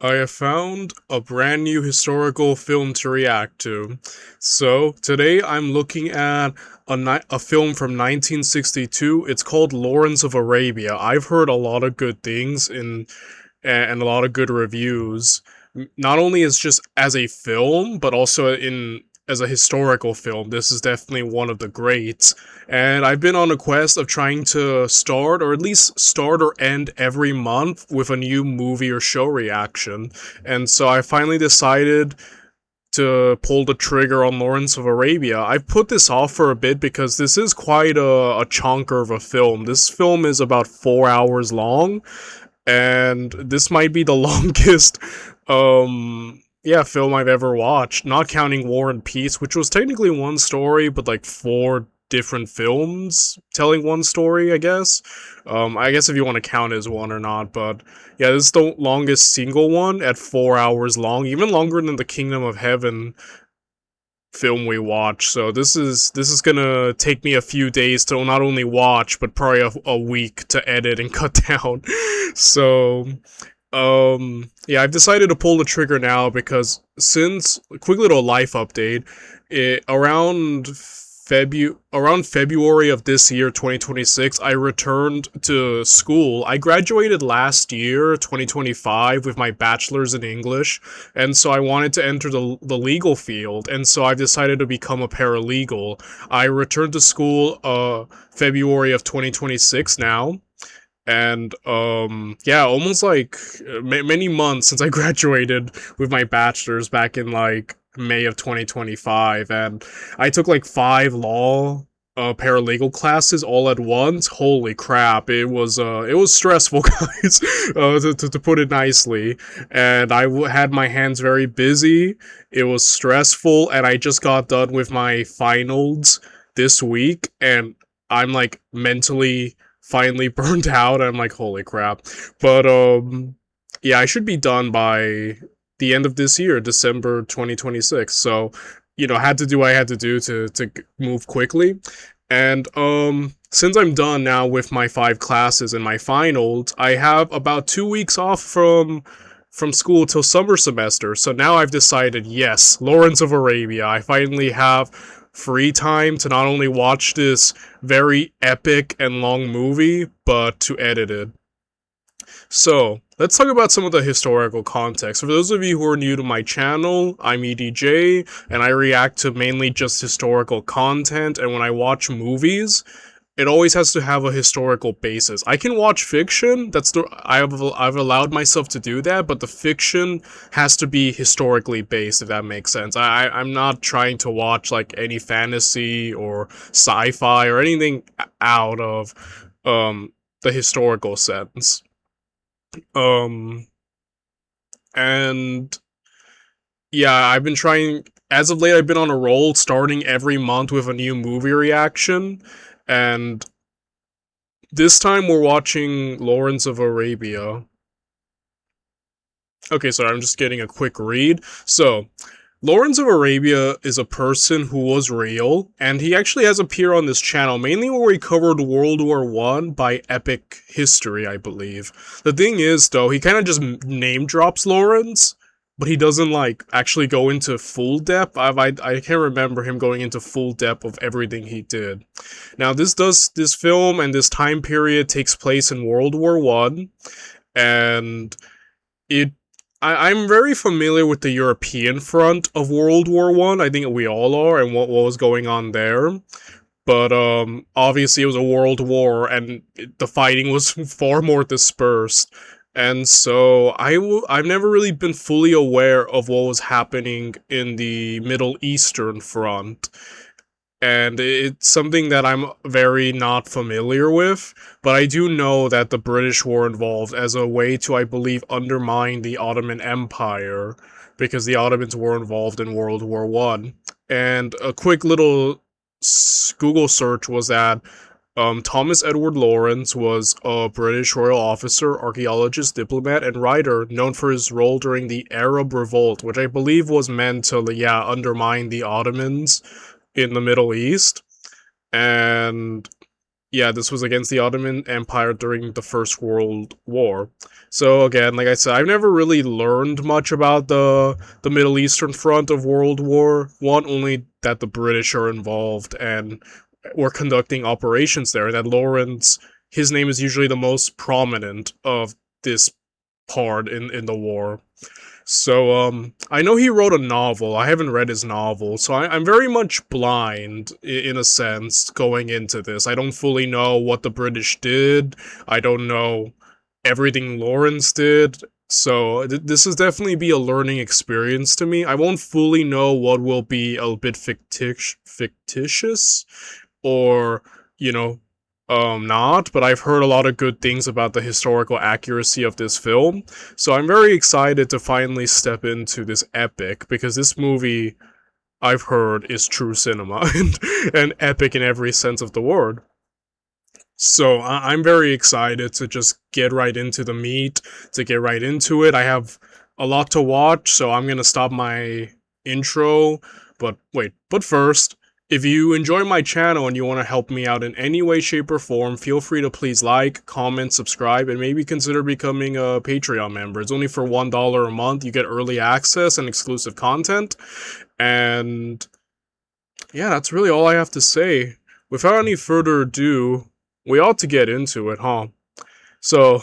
I have found a brand new historical film to react to. So, today I'm looking at a film from 1962. It's called Lawrence of Arabia. I've heard a lot of good things and a lot of good reviews. Not only as just as a film, but also in as a historical film. This is definitely one of the greats. And I've been on a quest of trying to start, or at least start or end every month with a new movie or show reaction. And so I finally decided to pull the trigger on Lawrence of Arabia. I've put this off for a bit because this is quite a chonker of a film. This film is about 4 hours long, and this might be the longest film I've ever watched, not counting War and Peace, which was technically one story, but like four different films telling one story, I guess. I guess if you want to count it as one or not, but yeah, this is the longest single one at 4 hours long, even longer than the Kingdom of Heaven film we watch. So this is gonna take me a few days to not only watch, but probably a week to edit and cut down. So yeah, I've decided to pull the trigger now because since quick little life update, around February of this year, 2026, I returned to school. I graduated last year, 2025, with my bachelor's in English, and so I wanted to enter the legal field, and so I've decided to become a paralegal. I returned to school February of 2026 now, and yeah, almost like many months since I graduated with my bachelor's back in like May of 2025, and I took like five law paralegal classes all at once. Holy crap, it was stressful, guys, to put it nicely. And had my hands very busy. It was stressful, and I just got done with my finals this week, and I'm like mentally finally burned out. I'm like, holy crap. But yeah, I should be done by the end of this year, December 2026. So, had to do what I had to do to move quickly. And since I'm done now with my five classes and my finals, I have about 2 weeks off from school till summer semester. So now I've decided, yes, Lawrence of Arabia. I finally have free time to not only watch this very epic and long movie, but to edit it. So, let's talk about some of the historical context. For those of you who are new to my channel, I'm EDJ, and I react to mainly just historical content, and when I watch movies, it always has to have a historical basis. I can watch fiction. I've allowed myself to do that, but the fiction has to be historically based, if that makes sense. I'm not trying to watch like any fantasy or sci-fi or anything out of the historical sense. Um and yeah, I've been trying as of late. I've been on a roll, starting every month with a new movie reaction, and this time we're watching Lawrence of Arabia. Okay, sorry, I'm just getting a quick read. So, Lawrence of Arabia is a person who was real, and he actually has appeared on this channel, mainly where he covered World War One by Epic History, I believe. The thing is, though, he kind of just name drops Lawrence, but he doesn't, like, actually go into full depth. I can't remember him going into full depth of everything he did. Now, this film and this time period takes place in World War One, and it I'm very familiar with the European front of World War One. I think we all are, and what was going on there. But obviously it was a world war, and the fighting was far more dispersed. And so I've never really been fully aware of what was happening in the Middle Eastern front, and it's something that I'm very not familiar with, but I do know that the British were involved as a way to, I believe, undermine the Ottoman Empire, because the Ottomans were involved in World War One. And a quick little Google search was that Thomas Edward Lawrence was a British royal officer, archaeologist, diplomat, and writer known for his role during the Arab Revolt, which I believe was meant to, yeah, undermine the Ottomans in the Middle East. And Yeah, this was against the Ottoman Empire during the First World War. So again, like I said, I've never really learned much about the Middle Eastern front of World War One, only that the British are involved and were conducting operations there. That Lawrence, his name is usually the most prominent of this part in the war. So, I know he wrote a novel. I haven't read his novel, so I'm very much blind, in a sense, going into this. I don't fully know what the British did. I don't know everything Lawrence did. So, this is definitely be a learning experience to me. I won't fully know what will be a bit fictitious, or, you know, not, but I've heard a lot of good things about the historical accuracy of this film. So I'm very excited to finally step into this epic, because this movie, I've heard, is true cinema and epic in every sense of the word. So I'm very excited to just get right into the meat, to get right into it. I have a lot to watch, so I'm gonna stop my intro. But wait, but first, if you enjoy my channel and you want to help me out in any way, shape, or form, feel free to please like, comment, subscribe, and maybe consider becoming a Patreon member. It's only for $1 a month. You get early access and exclusive content. And yeah, that's really all I have to say. Without any further ado, we ought to get into it, huh? So,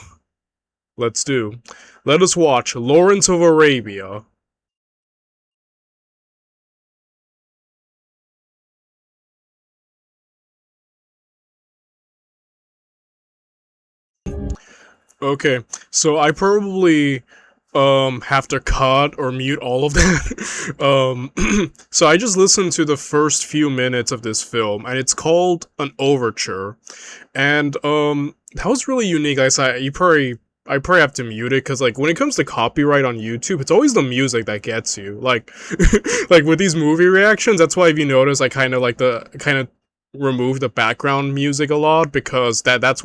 let's do. Let us watch Lawrence of Arabia. Okay, so I probably have to cut or mute all of that. So I just listened to the first few minutes of this film, and it's called An Overture. And that was really unique. I said I probably have to mute it, because like when it comes to copyright on YouTube, it's always the music that gets you. Like like with these movie reactions, that's why if you notice I kind of like the kind of remove the background music a lot, because that's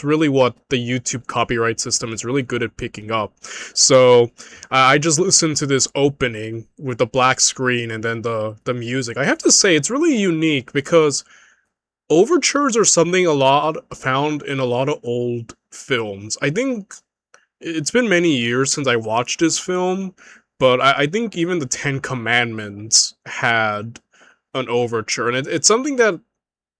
really what the YouTube copyright system is really good at picking up. So I just listened to this opening with the black screen and then the music. I have to say it's really unique, because overtures are something a lot found in a lot of old films. I think it's been many years since I watched this film, but I think even the Ten Commandments had an overture, and it's something that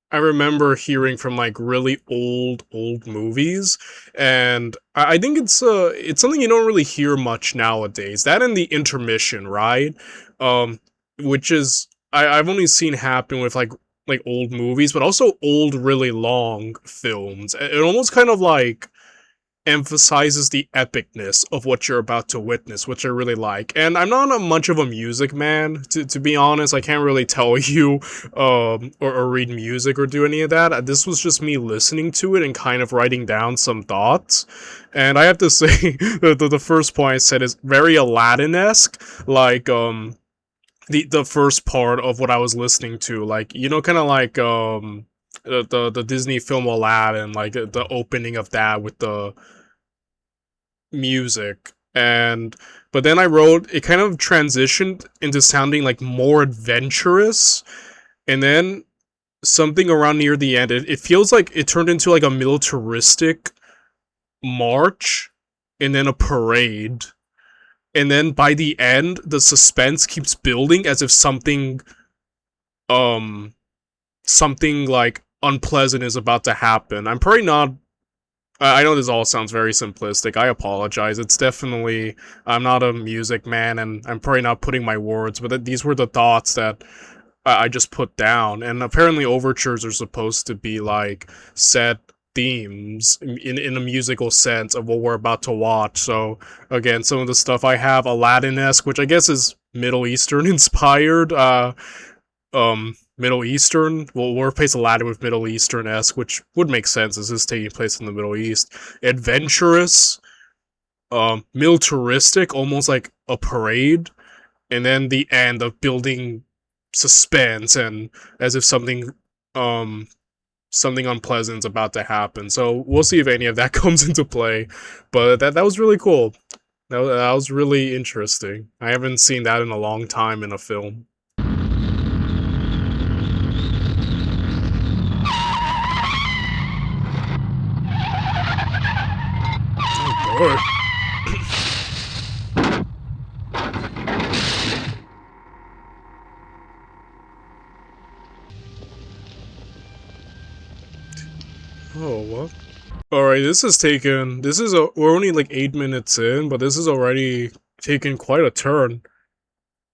I remember hearing from like really old movies, and I think it's something you don't really hear much nowadays. That and the intermission, right? Um, which is I've only seen happen with like old movies, but also old really long films. It almost kind of like emphasizes the epicness of what you're about to witness, which I really like. And I'm not much of a music man, to be honest. I can't really tell you or read music or do any of that. This was just me listening to it and kind of writing down some thoughts. And I have to say, the first point I said is very Aladdin-esque, like the first part of what I was listening to, like, you know, kind of like the Disney film Aladdin, like the opening of that with the music. And but then I wrote, it kind of transitioned into sounding like more adventurous, and then something around near the end, it feels like it turned into like a militaristic march and then a parade, and then by the end the suspense keeps building as if um something like unpleasant is about to happen. I'm probably not. I know this all sounds very simplistic. I apologize. It's definitely, I'm not a music man, and I'm probably not putting my words, but these were the thoughts that I just put down. And apparently, overtures are supposed to be like set themes in a musical sense of what we're about to watch. So again, some of the stuff I have Aladdin-esque, which I guess is Middle Eastern inspired. Middle Eastern. Well, we'll replace Aladdin with Middle Eastern-esque, which would make sense as this is taking place in the Middle East. Adventurous, militaristic, almost like a parade, and then the end of building suspense and as if something unpleasant's about to happen. So we'll see if any of that comes into play. But that was really cool. That was really interesting. I haven't seen that in a long time in a film. Alright. Oh, what? Alright, we're only like 8 minutes in, but this is already taken quite a turn.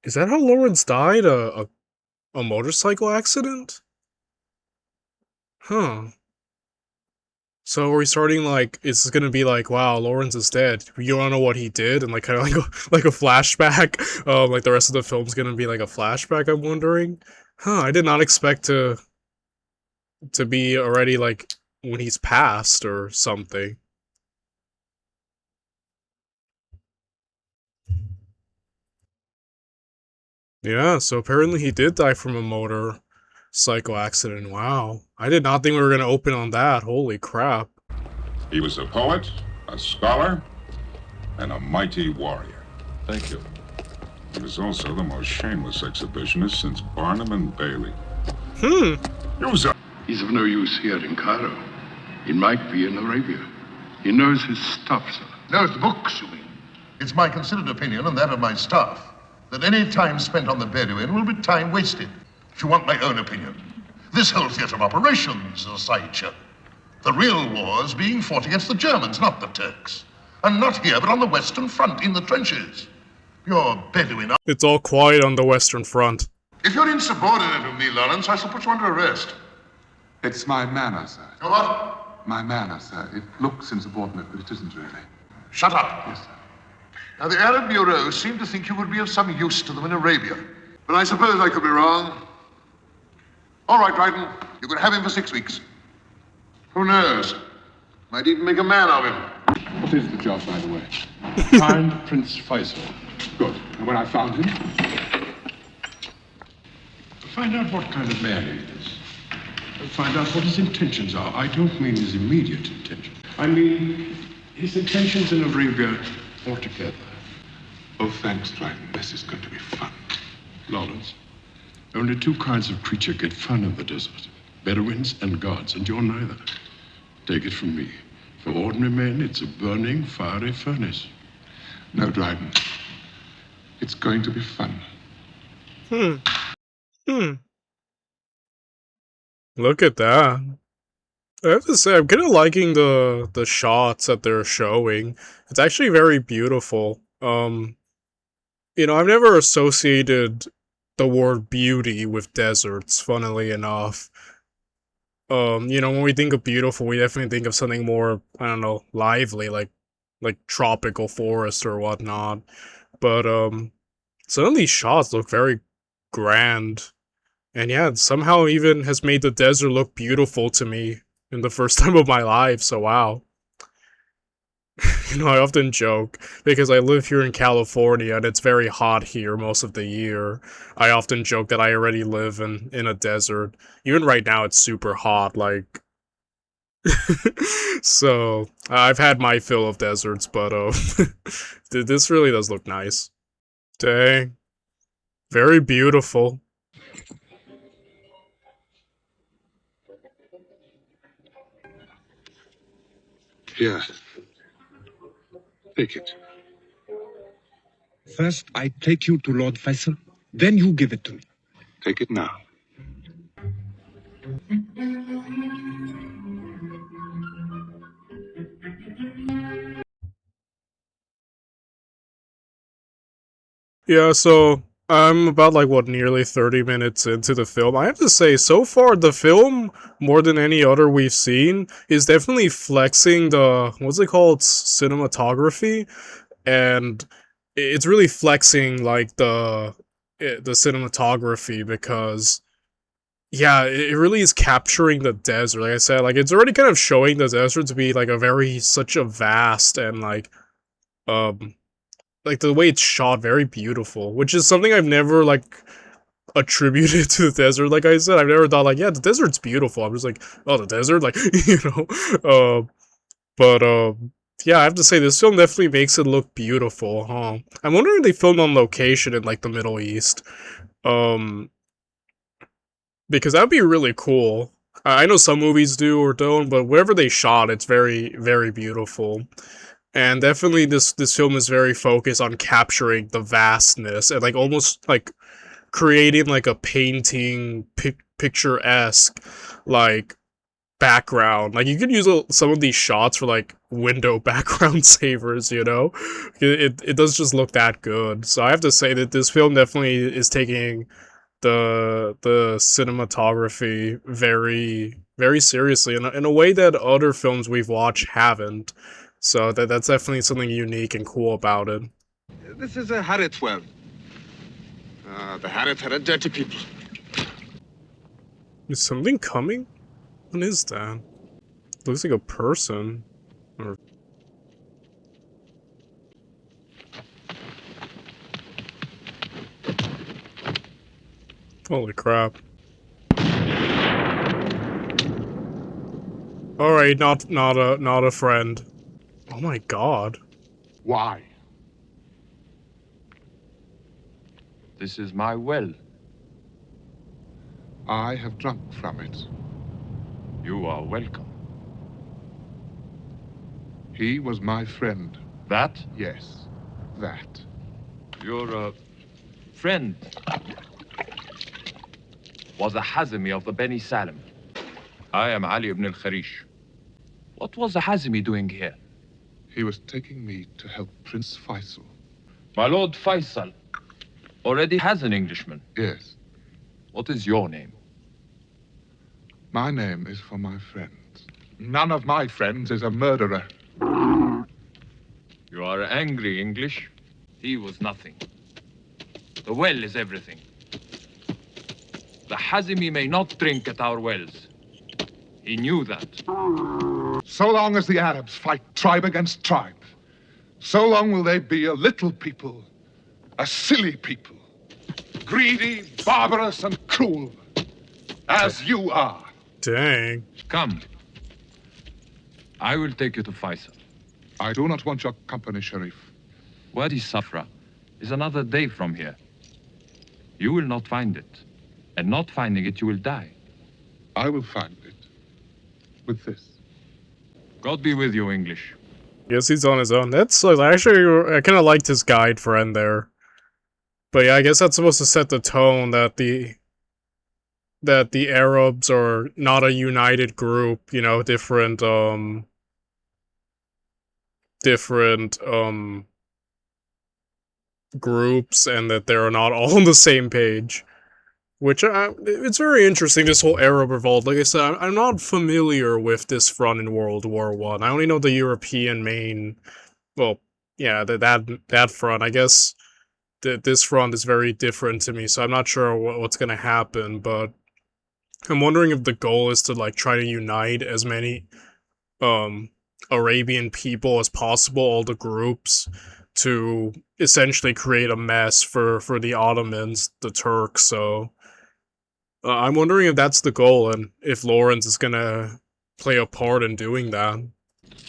Is that how Lawrence died? A motorcycle accident? Huh. So are we starting like, it's gonna be like, wow, Lawrence is dead. You don't know what he did, and like kind of like like a flashback. Like the rest of the film's gonna be like a flashback. I'm wondering. Huh? I did not expect to be already like when he's passed or something. Yeah. So apparently he did die from a motorcycle accident. Wow. I did not think we were gonna open on that. Holy crap. He was a poet, a scholar, and a mighty warrior. Thank you. He was also the most shameless exhibitionist since Barnum and Bailey. Hmm. He's of no use here in Cairo. He might be in Arabia. He knows his stuff, sir. Knows the books, you mean? It's my considered opinion, and that of my staff, that any time spent on the Bedouin will be time wasted. If you want my own opinion, this whole theatre of operations is a sideshow. The real war is being fought against the Germans, not the Turks. And not here, but on the Western Front, in the trenches. Your Bedouin... It's all quiet on the Western Front. If you're insubordinate with me, Lawrence, I shall put you under arrest. It's my manner, sir. Your what? My manner, sir. It looks insubordinate, but it isn't really. Shut up. Yes, sir. Now, the Arab Bureau seem to think you would be of some use to them in Arabia. But I suppose I could be wrong. All right, Dryden, you can have him for 6 weeks. Who knows? Might even make a man of him. What is the job, by the way? Find Prince Faisal. Good. And when I found him? Find out what kind of man he is. Find out what his intentions are. I don't mean his immediate intentions. I mean his intentions in Arabia altogether. Oh, thanks, Dryden. This is going to be fun. Lawrence, only two kinds of creature get fun in the desert. Bedouins and gods, and you're neither. Take it from me. For ordinary men, it's a burning, fiery furnace. No, Dryden. It's going to be fun. Look at that. I have to say, I'm kind of liking the shots that they're showing. It's actually very beautiful. I've never associated the word beauty with deserts, funnily enough. When we think of beautiful, we definitely think of something more, I don't know, lively, like tropical forest or whatnot. But, some of these shots look very grand. And yeah, it somehow even has made the desert look beautiful to me in the first time of my life, so wow. I often joke, because I live here in California and it's very hot here most of the year. I often joke that I already live in a desert. Even right now it's super hot, like... So, I've had my fill of deserts, but this really does look nice. Dang. Very beautiful. Here. Take it. First, I take you to Lord Faisal, then you give it to me. Take it now. Yeah, so I'm about nearly 30 minutes into the film. I have to say, so far the film, more than any other we've seen, is definitely flexing the, what's it called, cinematography, and it's really flexing the cinematography because yeah, it really is capturing the desert. Like I said, it's already kind of showing the desert to be such a vast and um the way it's shot, very beautiful, which is something I've never, attributed to the desert. Like I said, I've never thought, yeah, the desert's beautiful. I'm just like, oh, the desert? Yeah, I have to say, this film definitely makes it look beautiful, huh? I'm wondering if they filmed on location in, the Middle East. Because that'd be really cool. I know some movies do or don't, but wherever they shot, it's very, very beautiful. And definitely this film is very focused on capturing the vastness and like almost like creating like a painting picturesque like background. Like you could use some of these shots for like window background savers, you know? It does just look that good. So I have to say that this film definitely is taking the cinematography very seriously in a way that other films we've watched haven't. So that's definitely something unique and cool about it. This is a Harrods well. The Harrods are a dirty people. Is something coming? What is that? Looks like a person. Or... Holy crap. Alright, not a friend. Oh my god. Why? This is my well. I have drunk from it. You are welcome. He was my friend. That? Yes, that. Your friend was a Hazmi of the Beni Salim. I am Ali ibn al-Kharish. What was the Hazmi doing here? He was taking me to help Prince Faisal. My Lord Faisal already has an Englishman. Yes, What is your name? my name is for my friends. None of my friends is a murderer. You are angry, English. He was nothing. The well is everything. The Hazmi may not drink at our wells. He knew that. So long as the Arabs fight tribe against tribe, so long will they be a little people, a silly people, greedy, barbarous, and cruel, as you are. Dang. Come. I will take you to Faisal. I do not want your company, Sharif. Wadi Safra is another day from here. You will not find it. And not finding it, you will die. I will find it with this. God be with you, English. Guess he's on his own. That's actually I kind of liked his guide friend there. But yeah, I guess that's supposed to set the tone that the Arabs are not a united group, you know, different groups, and that they're not all on the same page. Which, it's very interesting, this whole Arab revolt. Like I said, I'm not familiar with this front in World War One. I only know the European main, well, yeah, that front. I guess this front is very different to me, so I'm not sure what's gonna happen, but I'm wondering if the goal is to, like, try to unite as many, Arabian people as possible, all the groups, to essentially create a mess for the Ottomans, the Turks, so... I'm wondering if that's the goal, and if Lawrence is gonna play a part in doing that.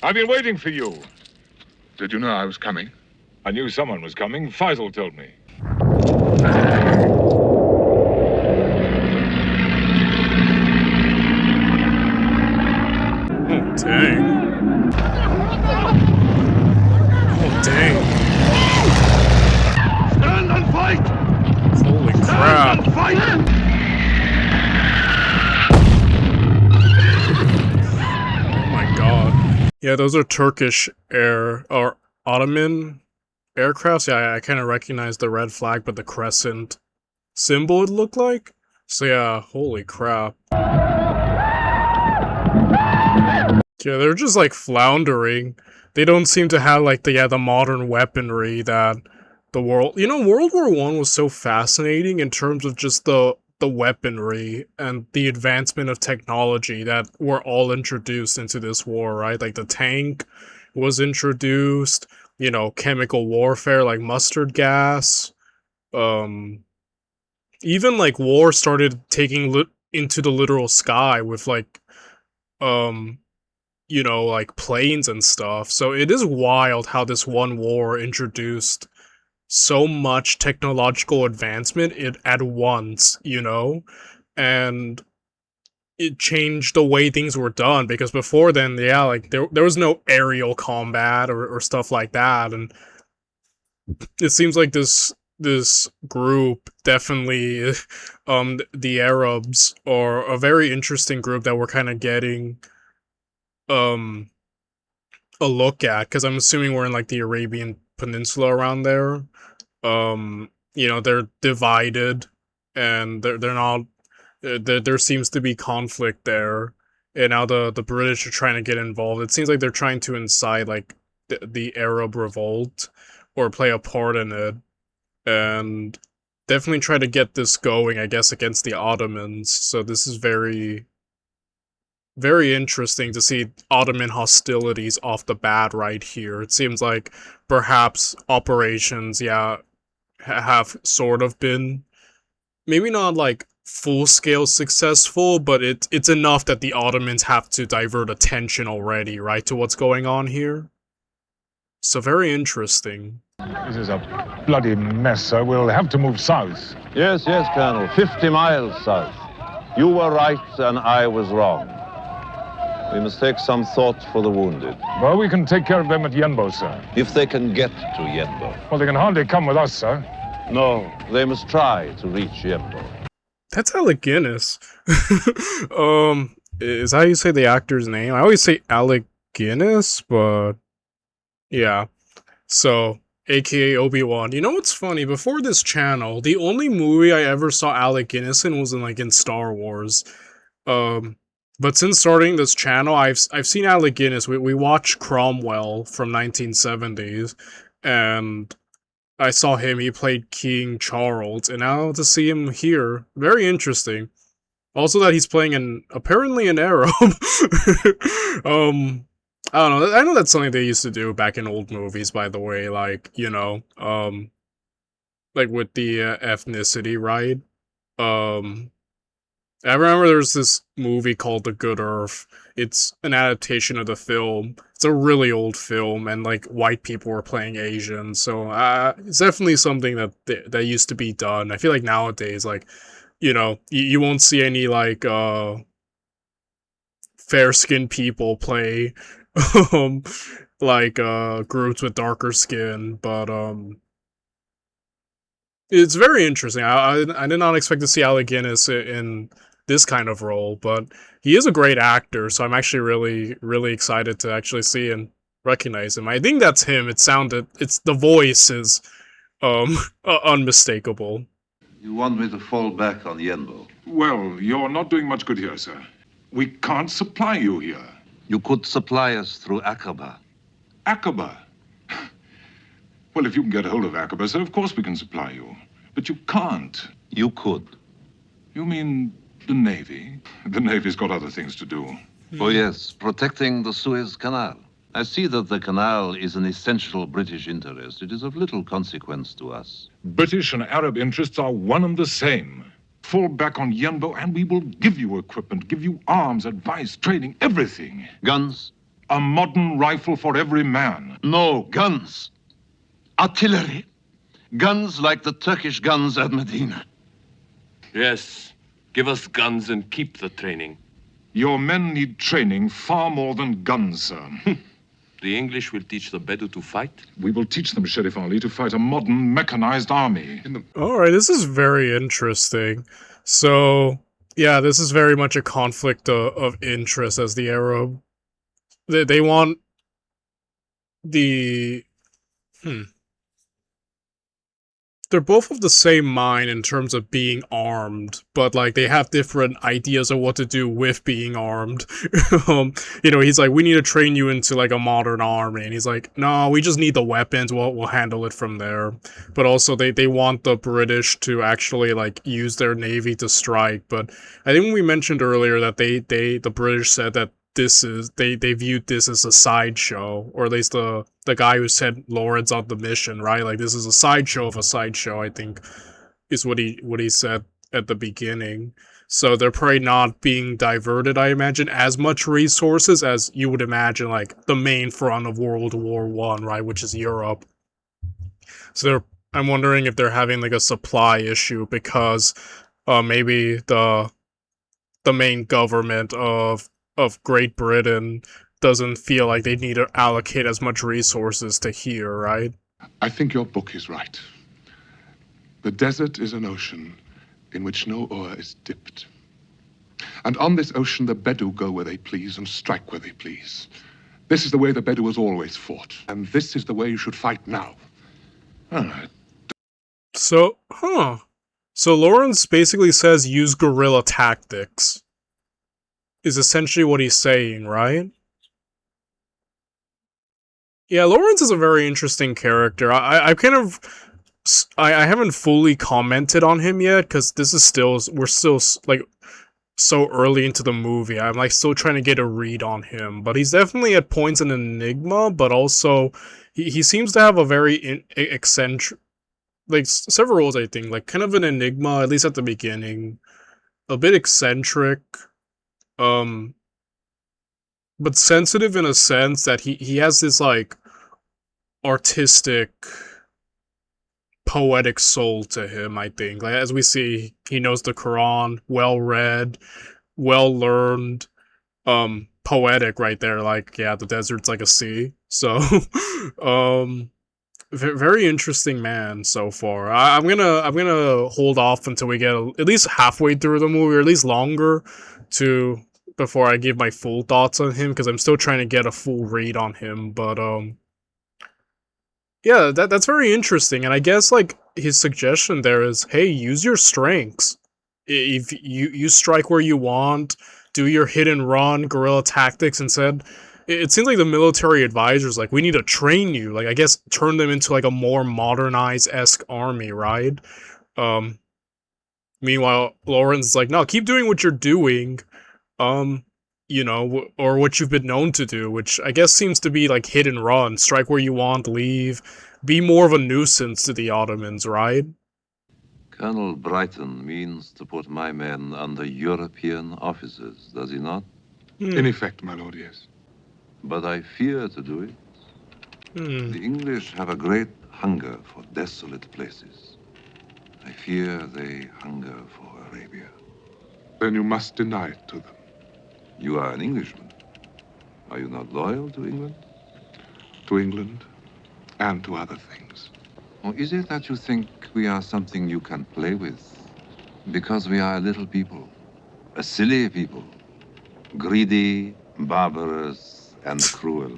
I've been waiting for you. Did you know I was coming? I knew someone was coming. Faisal told me. Oh, dang. Oh, dang. Stand and fight! Holy crap. Stand and fight! God. Yeah, those are Turkish or Ottoman aircrafts. Yeah, I kind of recognize the red flag, but the crescent symbol it looked like. So yeah, holy crap. Yeah, they're just like floundering. They don't seem to have like the modern weaponry that the world. You know, World War I was so fascinating in terms of just the weaponry and the advancement of technology that were all introduced into this war, right? Like the tank was introduced, you know, chemical warfare like mustard gas. Even like war started taking into the literal sky with like, you know, like planes and stuff. So it is wild how this one war introduced so much technological advancement at once, you know? And it changed the way things were done, because before then, yeah, like there was no aerial combat or stuff like that, and it seems like this group definitely the Arabs are a very interesting group that we're kind of getting um a look at, because I'm assuming we're in like the Arabian Peninsula around there. They're divided, and they're not. There seems to be conflict there, and now the British are trying to get involved. It seems like they're trying to incite like the Arab revolt or play a part in it, and definitely try to get this going, I guess, against the Ottomans. So this is very, very interesting to see Ottoman hostilities off the bat right here. It seems like perhaps operations, have sort of been, maybe not like full-scale successful, but it's enough that the Ottomans have to divert attention already, right, to what's going on here. So very interesting. This is a bloody mess, sir. We'll have to move south. Yes, Colonel. 50 miles south. You were right and I was wrong. We must take some thought for the wounded. Well, we can take care of them at Yenbo, sir. If they can get to Yenbo. Well, they can hardly come with us, sir. No, they must try to reach Yenbo. That's Alec Guinness. Is that how you say the actor's name? I always say Alec Guinness, but yeah. So, aka Obi-Wan. You know what's funny? Before this channel, the only movie I ever saw Alec Guinness in was in Star Wars. But since starting this channel, I've seen Alec Guinness. We watched Cromwell from 1970s, and I saw him. He played King Charles, and now to see him here, very interesting. Also, that he's playing apparently an Arab. I don't know. I know that's something they used to do back in old movies, by the way. Like, like with the ethnicity, right? I remember there's this movie called The Good Earth. It's an adaptation of the film. It's a really old film, and like white people were playing Asian, so it's definitely something that used to be done. I feel like nowadays, like, you won't see any like fair-skinned people play like groups with darker skin, but it's very interesting. I did not expect to see Alec Guinness in this kind of role, but he is a great actor, so I'm actually really, really excited to actually see and recognize him. I think that's him. The voice is unmistakable. You want me to fall back on Yenbo? Well, you're not doing much good here, sir. We can't supply you here. You could supply us through Aqaba. Aqaba? Well, if you can get a hold of Aqaba, sir, of course we can supply you. But you can't. You could. You mean the Navy? The Navy's got other things to do. Oh, yes, protecting the Suez Canal. I see that the canal is an essential British interest. It is of little consequence to us. British and Arab interests are one and the same. Fall back on Yenbo and we will give you equipment, give you arms, advice, training, everything. Guns? A modern rifle for every man. No, guns. Artillery. Guns like the Turkish guns at Medina. Yes. Give us guns and keep the training. Your men need training far more than guns, sir. The English will teach the Bedou to fight? We will teach them, Sheriff Ali, to fight a modern, mechanized army. Alright, this is very interesting. So, yeah, this is very much a conflict of interest as the Arab. They want the... They're both of the same mind in terms of being armed, but like they have different ideas of what to do with being armed. He's like, we need to train you into like a modern army, and he's like, no, we just need the weapons. We'll handle it from there. But also they want the British to actually like use their navy to strike. But I think we mentioned earlier that the British said that they viewed this as a sideshow, or at least the guy who sent Lawrence on the mission, right? Like, this is a sideshow of a sideshow, I think, is what he said at the beginning. So they're probably not being diverted, I imagine, as much resources as you would imagine, like, the main front of World War I, right? Which is Europe. So I'm wondering if they're having, like, a supply issue because maybe the the main government of Great Britain doesn't feel like they need to allocate as much resources to here, right? I think your book is right. The desert is an ocean in which no oar is dipped. And on this ocean, the Bedou go where they please and strike where they please. This is the way the Bedou has always fought, and this is the way you should fight now. So, So Lawrence basically says use guerrilla tactics. Is essentially what he's saying, right? Yeah, Lawrence is a very interesting character. I kind of... I haven't fully commented on him yet, because this is still... We're still, like, so early into the movie. I'm, like, still trying to get a read on him. But he's definitely at points an enigma, but also... He seems to have a very eccentric... Like, several roles, I think. Like, kind of an enigma, at least at the beginning. A bit eccentric. But sensitive in a sense that he has this, like, artistic, poetic soul to him, I think. Like, as we see, he knows the Quran, well-read, well-learned, poetic right there. Like, yeah, the desert's like a sea. So, very interesting man so far. I'm gonna hold off until we get at least halfway through the movie, or at least longer, before I give my full thoughts on him, because I'm still trying to get a full read on him. But yeah, that's very interesting. And I guess, like, his suggestion there is, hey, use your strengths. If you strike where you want, do your hit and run guerrilla tactics instead. It seems like the military advisors, like, we need to train you. Like, I guess turn them into, like, a more modernized-esque army, right? Meanwhile, Lawrence is like, no, keep doing what you're doing. You know, or what you've been known to do, which I guess seems to be like hit and run, strike where you want, leave, be more of a nuisance to the Ottomans, right? Colonel Brighton means to put my men under European officers, does he not? In effect, my lord, yes. But I fear to do it. The English have a great hunger for desolate places. I fear they hunger for Arabia. Then you must deny it to them. You are an Englishman. Are you not loyal to England? To England and to other things. Or is it that you think we are something you can play with? Because we are a little people, a silly people, greedy, barbarous, and cruel.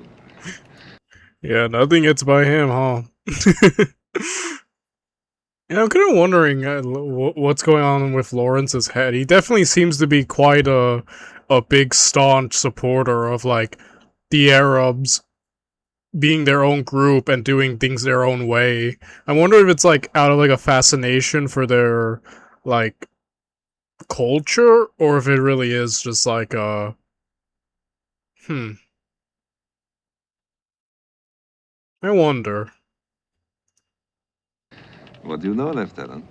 Yeah, nothing gets by him, huh? Yeah, I'm kind of wondering what's going on with Lawrence's head. He definitely seems to be quite a big staunch supporter of, like, the Arabs being their own group and doing things their own way. I wonder if it's, like, out of, like, a fascination for their, like, culture, or if it really is just like I wonder. What do you know, Lieutenant?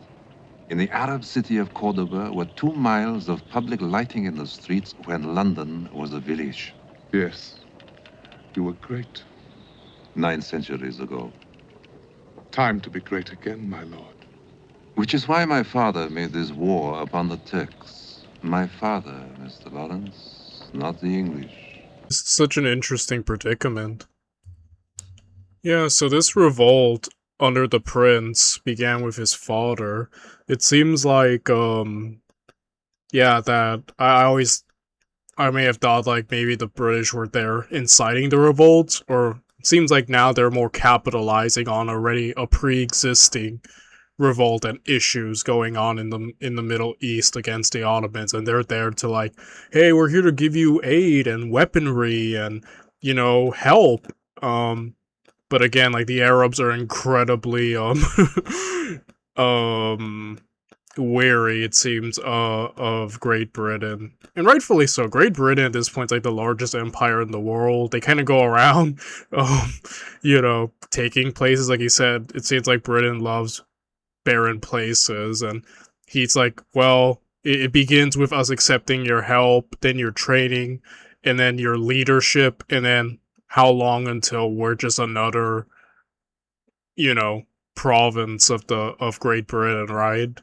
In the Arab city of Cordoba were 2 miles of public lighting in the streets when London was a village. Yes. You were great. 9 centuries ago. Time to be great again, my lord. Which is why my father made this war upon the Turks. My father, Mr. Lawrence, not the English. This is such an interesting predicament. Yeah, so this revolt under the prince began with his father. It seems like, yeah, that I may have thought, like, maybe the British were there inciting the revolt, or it seems like now they're more capitalizing on already a pre-existing revolt and issues going on in the Middle East against the Ottomans, and they're there to, like, hey, we're here to give you aid and weaponry and, you know, help. But again, like, the Arabs are incredibly wary, it seems, of Great Britain. And rightfully so. Great Britain at this point is like the largest empire in the world. They kind of go around, you know, taking places. Like he said, it seems like Britain loves barren places. And he's like, well, it begins with us accepting your help, then your training, and then your leadership, and then how long until we're just another, you know, province of Great Britain, right?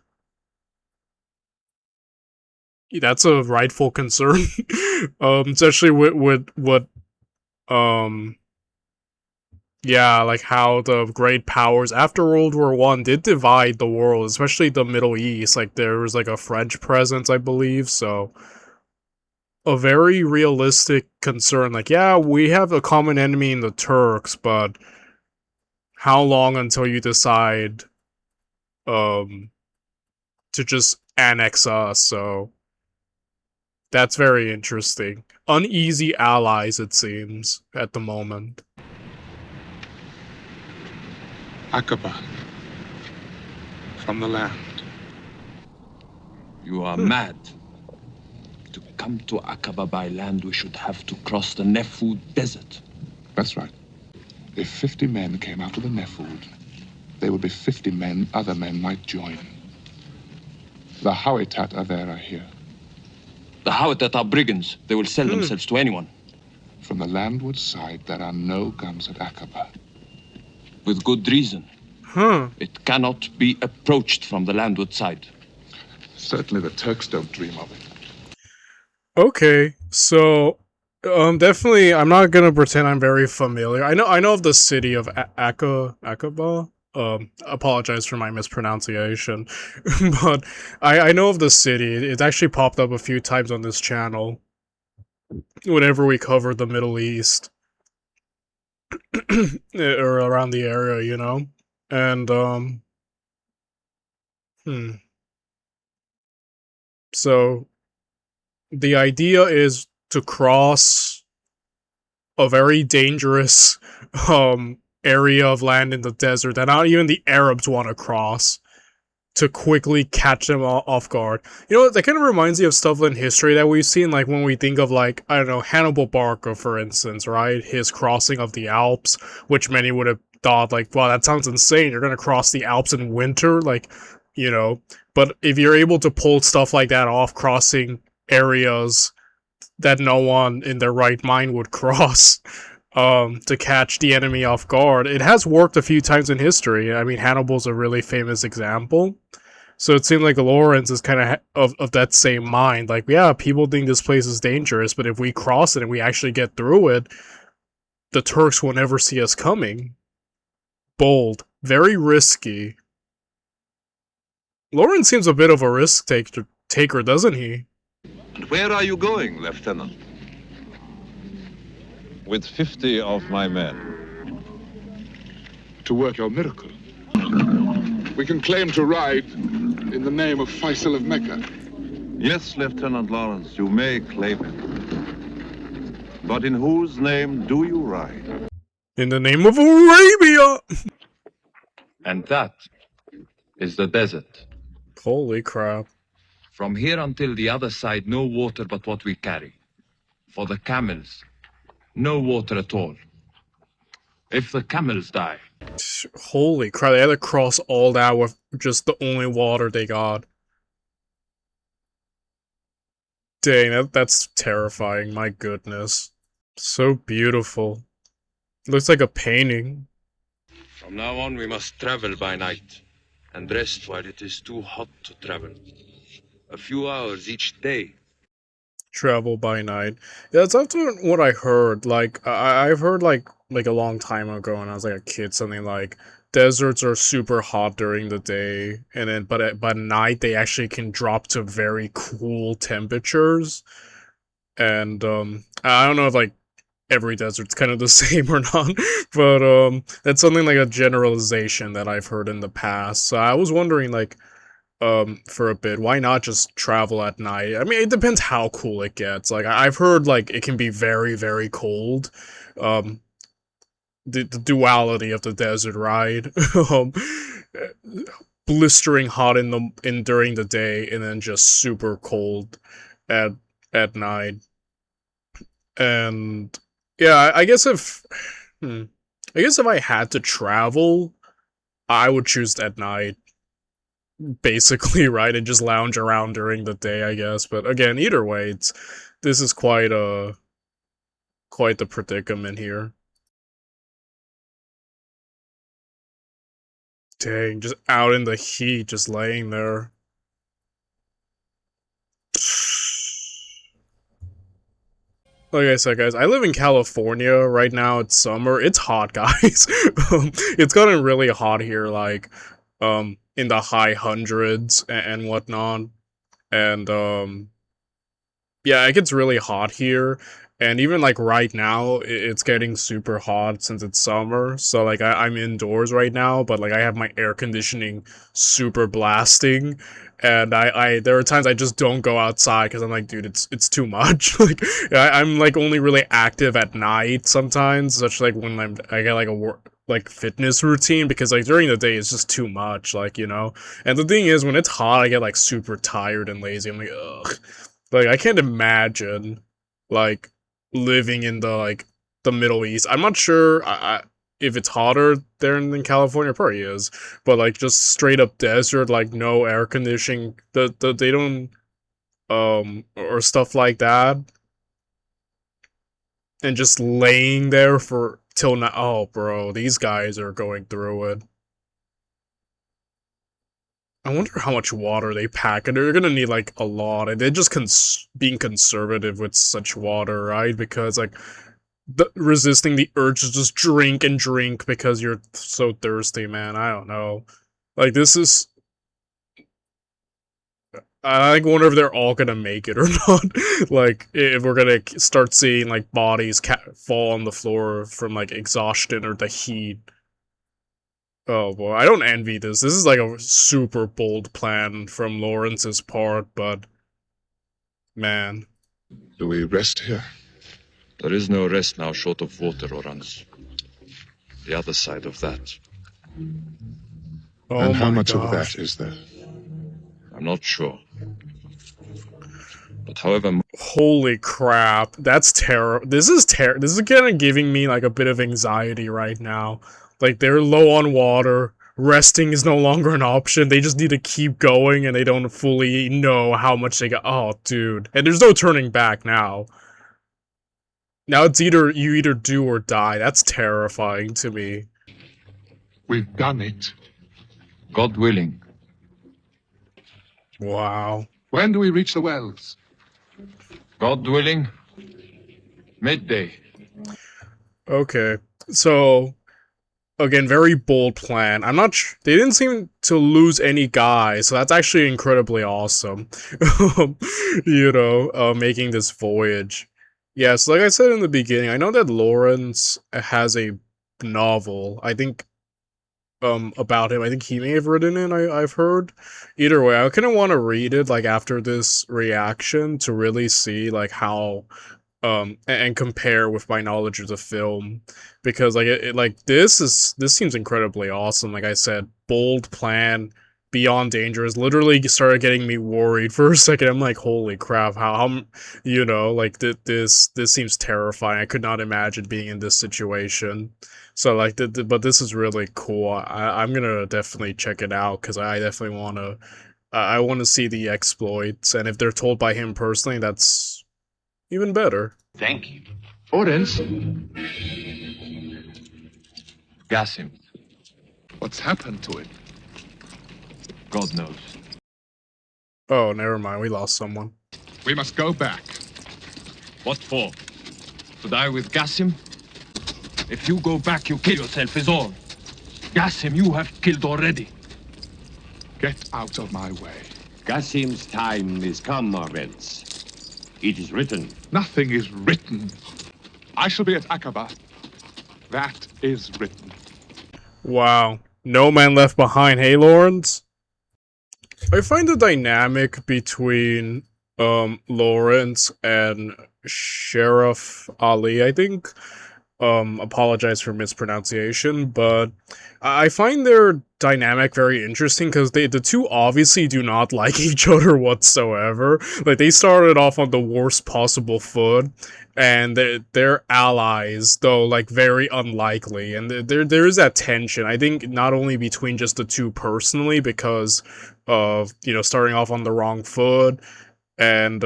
That's a rightful concern. Especially with what yeah, like how the great powers after World War One did divide the world, especially the Middle East. Like there was like a French presence, I believe, so a very realistic concern. Like, yeah, we have a common enemy in the Turks, but how long until you decide to just annex us? So that's very interesting. Uneasy allies, it seems, at the moment. Aqaba. From the land. You are mad. To come to Aqaba by land, we should have to cross the Nefud Desert. That's right. If 50 men came out of the Nefud, there would be 50 men other men might join. The Hawitat are here. The Hawitat are brigands. They will sell themselves to anyone. From the landward side, there are no guns at Aqaba. With good reason. It cannot be approached from the landward side. Certainly the Turks don't dream of it. Okay, so definitely I'm not gonna pretend I'm very familiar. I know of the city of Aqaba. Apologize for my mispronunciation. But I know of the city. It's actually popped up a few times on this channel whenever we covered the Middle East. Or around the area, you know? And, so, the idea is to cross a very dangerous, area of land in the desert that not even the Arabs want to cross to quickly catch them off guard. You know, that kind of reminds me of stuff in history that we've seen, like when we think of, like, I don't know, Hannibal Barca, for instance, right? His crossing of the Alps, which many would have thought, like, wow, that sounds insane. You're gonna cross the Alps in winter? Like, you know. But if you're able to pull stuff like that off, crossing areas that no one in their right mind would cross, to catch the enemy off guard, it has worked a few times in history. I mean, Hannibal's a really famous example. So it seemed like Lawrence is kind of that same mind. Like, yeah, people think this place is dangerous, but if we cross it and we actually get through it, the Turks will never see us coming. Bold. Very risky. Lawrence seems a bit of a risk taker, doesn't he? And where are you going, Lieutenant? With 50 of my men. To work your miracle. We can claim to ride in the name of Faisal of Mecca. Yes, Lieutenant Lawrence, you may claim it. But in whose name do you ride? In the name of Arabia! And that is the desert. Holy crap. From here until the other side, no water but what we carry. For the camels, no water at all. If the camels die... Holy crap, they had to cross all that with just the only water they got. Dang, that's terrifying, my goodness. So beautiful. Looks like a painting. From now on, we must travel by night and rest while it is too hot to travel. A few hours each day. Travel by night. Yeah, that's often what I heard. Like, I've heard, like a long time ago when I was, like, a kid, something like, deserts are super hot during the day, and then, but at night, they actually can drop to very cool temperatures. And, I don't know if, like, every desert's kind of the same or not, but, that's something like a generalization that I've heard in the past. So I was wondering, like, for a bit, why not just travel at night? I mean, it depends how cool it gets. Like, I've heard, like, it can be very, very cold. The duality of the desert, right? Blistering hot during the day, and then just super cold at night. And yeah, I guess if I had to travel, I would choose at night. Basically, right, and just lounge around during the day, I guess. But again, either way, this is quite the predicament here. Dang, just out in the heat, just laying there. Like I said, guys, I live in California right now. It's summer. It's hot, guys. It's gotten really hot here, like, in the high hundreds and whatnot. And, yeah, it gets really hot here. And even, like, right now, it's getting super hot since it's summer. So, like, I'm indoors right now, but, like, I have my air conditioning super blasting. And there are times I just don't go outside because I'm like, dude, it's too much. Like, I'm like only really active at night sometimes, such like when I get like a work like fitness routine because like during the day it's just too much, like, you know. And the thing is, when it's hot, I get like super tired and lazy. I'm like, ugh, like I can't imagine like living in the Middle East. I'm not sure if it's hotter there than California, probably is, but like just straight up desert, like no air conditioning, they don't or stuff like that, and just laying there for till now. Oh, bro, these guys are going through it. I wonder how much water they pack, and they're gonna need like a lot, and they're just being conservative with such water, right? Because like resisting the urge to just drink and drink because you're so thirsty, man. I don't know. Like, this is... I like wonder if they're all gonna make it or not. Like, if we're gonna start seeing, like, bodies fall on the floor from, like, exhaustion or the heat. Oh, boy. I don't envy this. This is, like, a super bold plan from Lawrence's part, but... Man. Do we rest here? There is no rest now short of water, Orans. The other side of that. Oh, and how my much gosh. of that is there? I'm not sure. But however... Holy crap. That's terrible. This is kind of giving me, like, a bit of anxiety right now. Like, they're low on water. Resting is no longer an option. They just need to keep going, and they don't fully know how much they got. Oh, dude. And there's no turning back now. Now it's you either do or die. That's terrifying to me. We've done it. God willing. Wow. When do we reach the wells? God willing. Midday. Okay. So, again, very bold plan. I'm not they didn't seem to lose any guys, so that's actually incredibly awesome. You know, making this voyage. Yes, like I said in the beginning, I know that Lawrence has a novel, I think, about him. I think he may have written it, I've heard. Either way, I kind of want to read it, like, after this reaction to really see, like, how, and compare with my knowledge of the film. Because, like, this seems incredibly awesome. Like I said, bold plan, beyond dangerous, literally started getting me worried for a second. I'm like, holy crap, how you know, like, this seems terrifying. I could not imagine being in this situation. So, like, but this is really cool. I'm gonna definitely check it out, because I definitely want to, I want to see the exploits, and if they're told by him personally, that's even better. Thank you. Orens, Gassim. what's happened to it? God knows. Oh, never mind. We lost someone. We must go back. What for? To die with Gassim? If you go back, you kill yourself, is all. Gassim, you have killed already. Get out of my way. Gassim's time is come, Orens. It is written. Nothing is written. I shall be at Aqaba. That is written. Wow. No man left behind, hey, Lawrence? I find the dynamic between Lawrence and Sheriff Ali, I think. Apologize for mispronunciation, but I find their dynamic very interesting because the two obviously do not like each other whatsoever. Like, they started off on the worst possible foot, and they're allies, though, like, very unlikely. And there is that tension, I think, not only between just the two personally, because of, you know, starting off on the wrong foot, and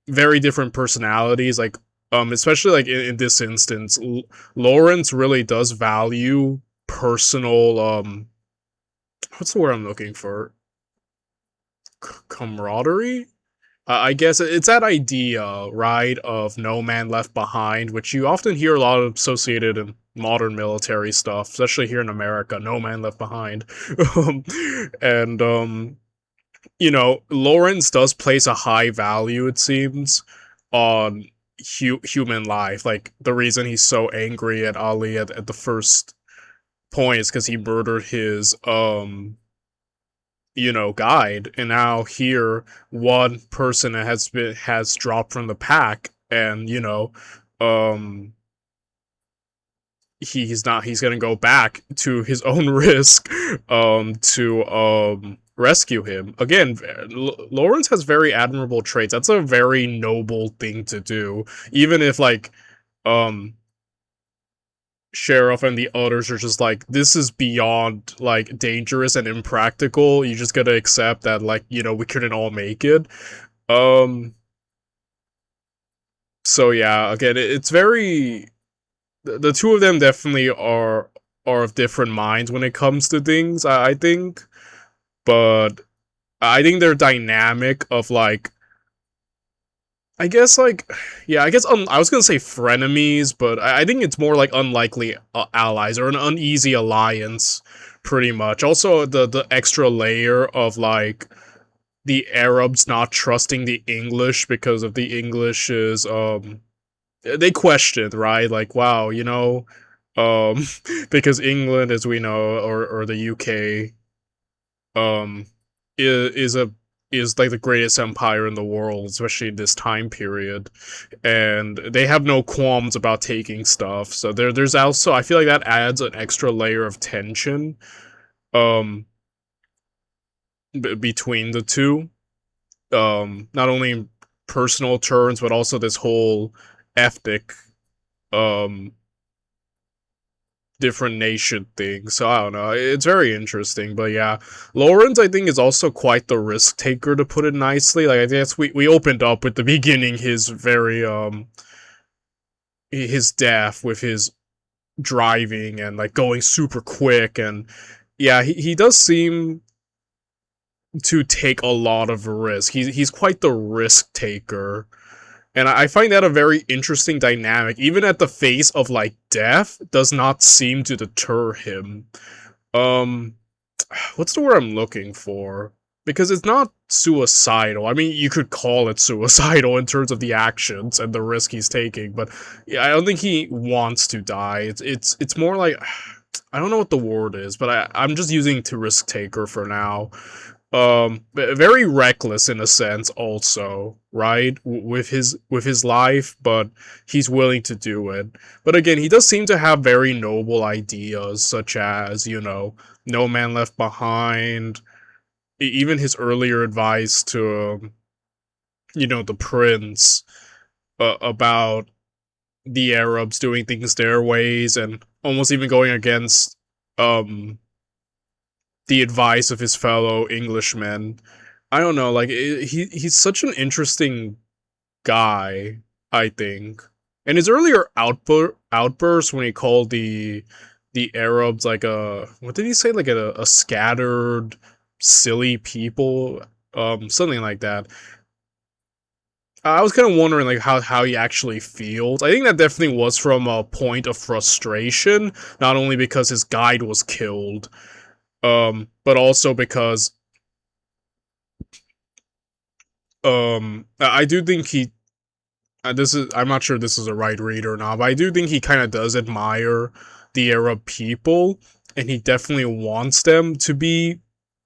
very different personalities, like, especially, like, in this instance, Lawrence really does value personal, what's the word I'm looking for? Camaraderie? I guess it's that idea, right, of no man left behind, which you often hear a lot of associated in modern military stuff, especially here in America. No man left behind. um, and you know, Lawrence does place a high value, it seems, on human life. Like the reason he's so angry at Ali at the first point is because he murdered his you know, guide, and now here one person has dropped from the pack, and you know, um he's gonna go back to his own risk to rescue him again. Lawrence has very admirable traits. That's a very noble thing to do, even if like um Sheriff and the others are just like, this is beyond like dangerous and impractical. You just gotta accept that, like, you know, we couldn't all make it. um so yeah, again, it's very, the two of them definitely are of different minds when it comes to things, I think. But I think their dynamic of like, I guess like, yeah, I guess I was gonna say frenemies, but I think it's more like unlikely allies or an uneasy alliance, pretty much. Also, the extra layer of like the Arabs not trusting the English because of the English's they questioned, right? Like, wow, you know, because England, as we know, or the UK, is a is like the greatest empire in the world, especially in this time period, and they have no qualms about taking stuff. So there's also, I feel like that adds an extra layer of tension, um, between the two, not only in personal terms but also this whole ethnic, um, different nation thing. So I don't know. It's very interesting, but yeah, Lawrence I think is also quite the risk taker, to put it nicely. Like, I guess we opened up with the beginning his very his death with his driving and like going super quick, and yeah, he does seem to take a lot of risk. He's quite the risk taker. And I find that a very interesting dynamic. Even at the face of like death, does not seem to deter him. Um, what's the word I'm looking for? Because it's not suicidal. I mean, you could call it suicidal in terms of the actions and the risk he's taking, but yeah, I don't think he wants to die. It's more like, I don't know what the word is, but I'm just using to risk taker for now. Very reckless in a sense also, right, with his life, but he's willing to do it. But again, he does seem to have very noble ideas, such as, you know, no man left behind. Even his earlier advice to, you know, the prince, about the Arabs doing things their ways, and almost even going against the advice of his fellow Englishmen. I don't know, like, he's such an interesting guy, I think. And his earlier outburst when he called the Arabs like a, what did he say, like a scattered, silly people, something like that. I was kind of wondering like how he actually feels. I think that definitely was from a point of frustration, not only because his guide was killed, but also because I do think he, I'm not sure this is a right read or not, but I do think he kind of does admire the Arab people, and he definitely wants them to be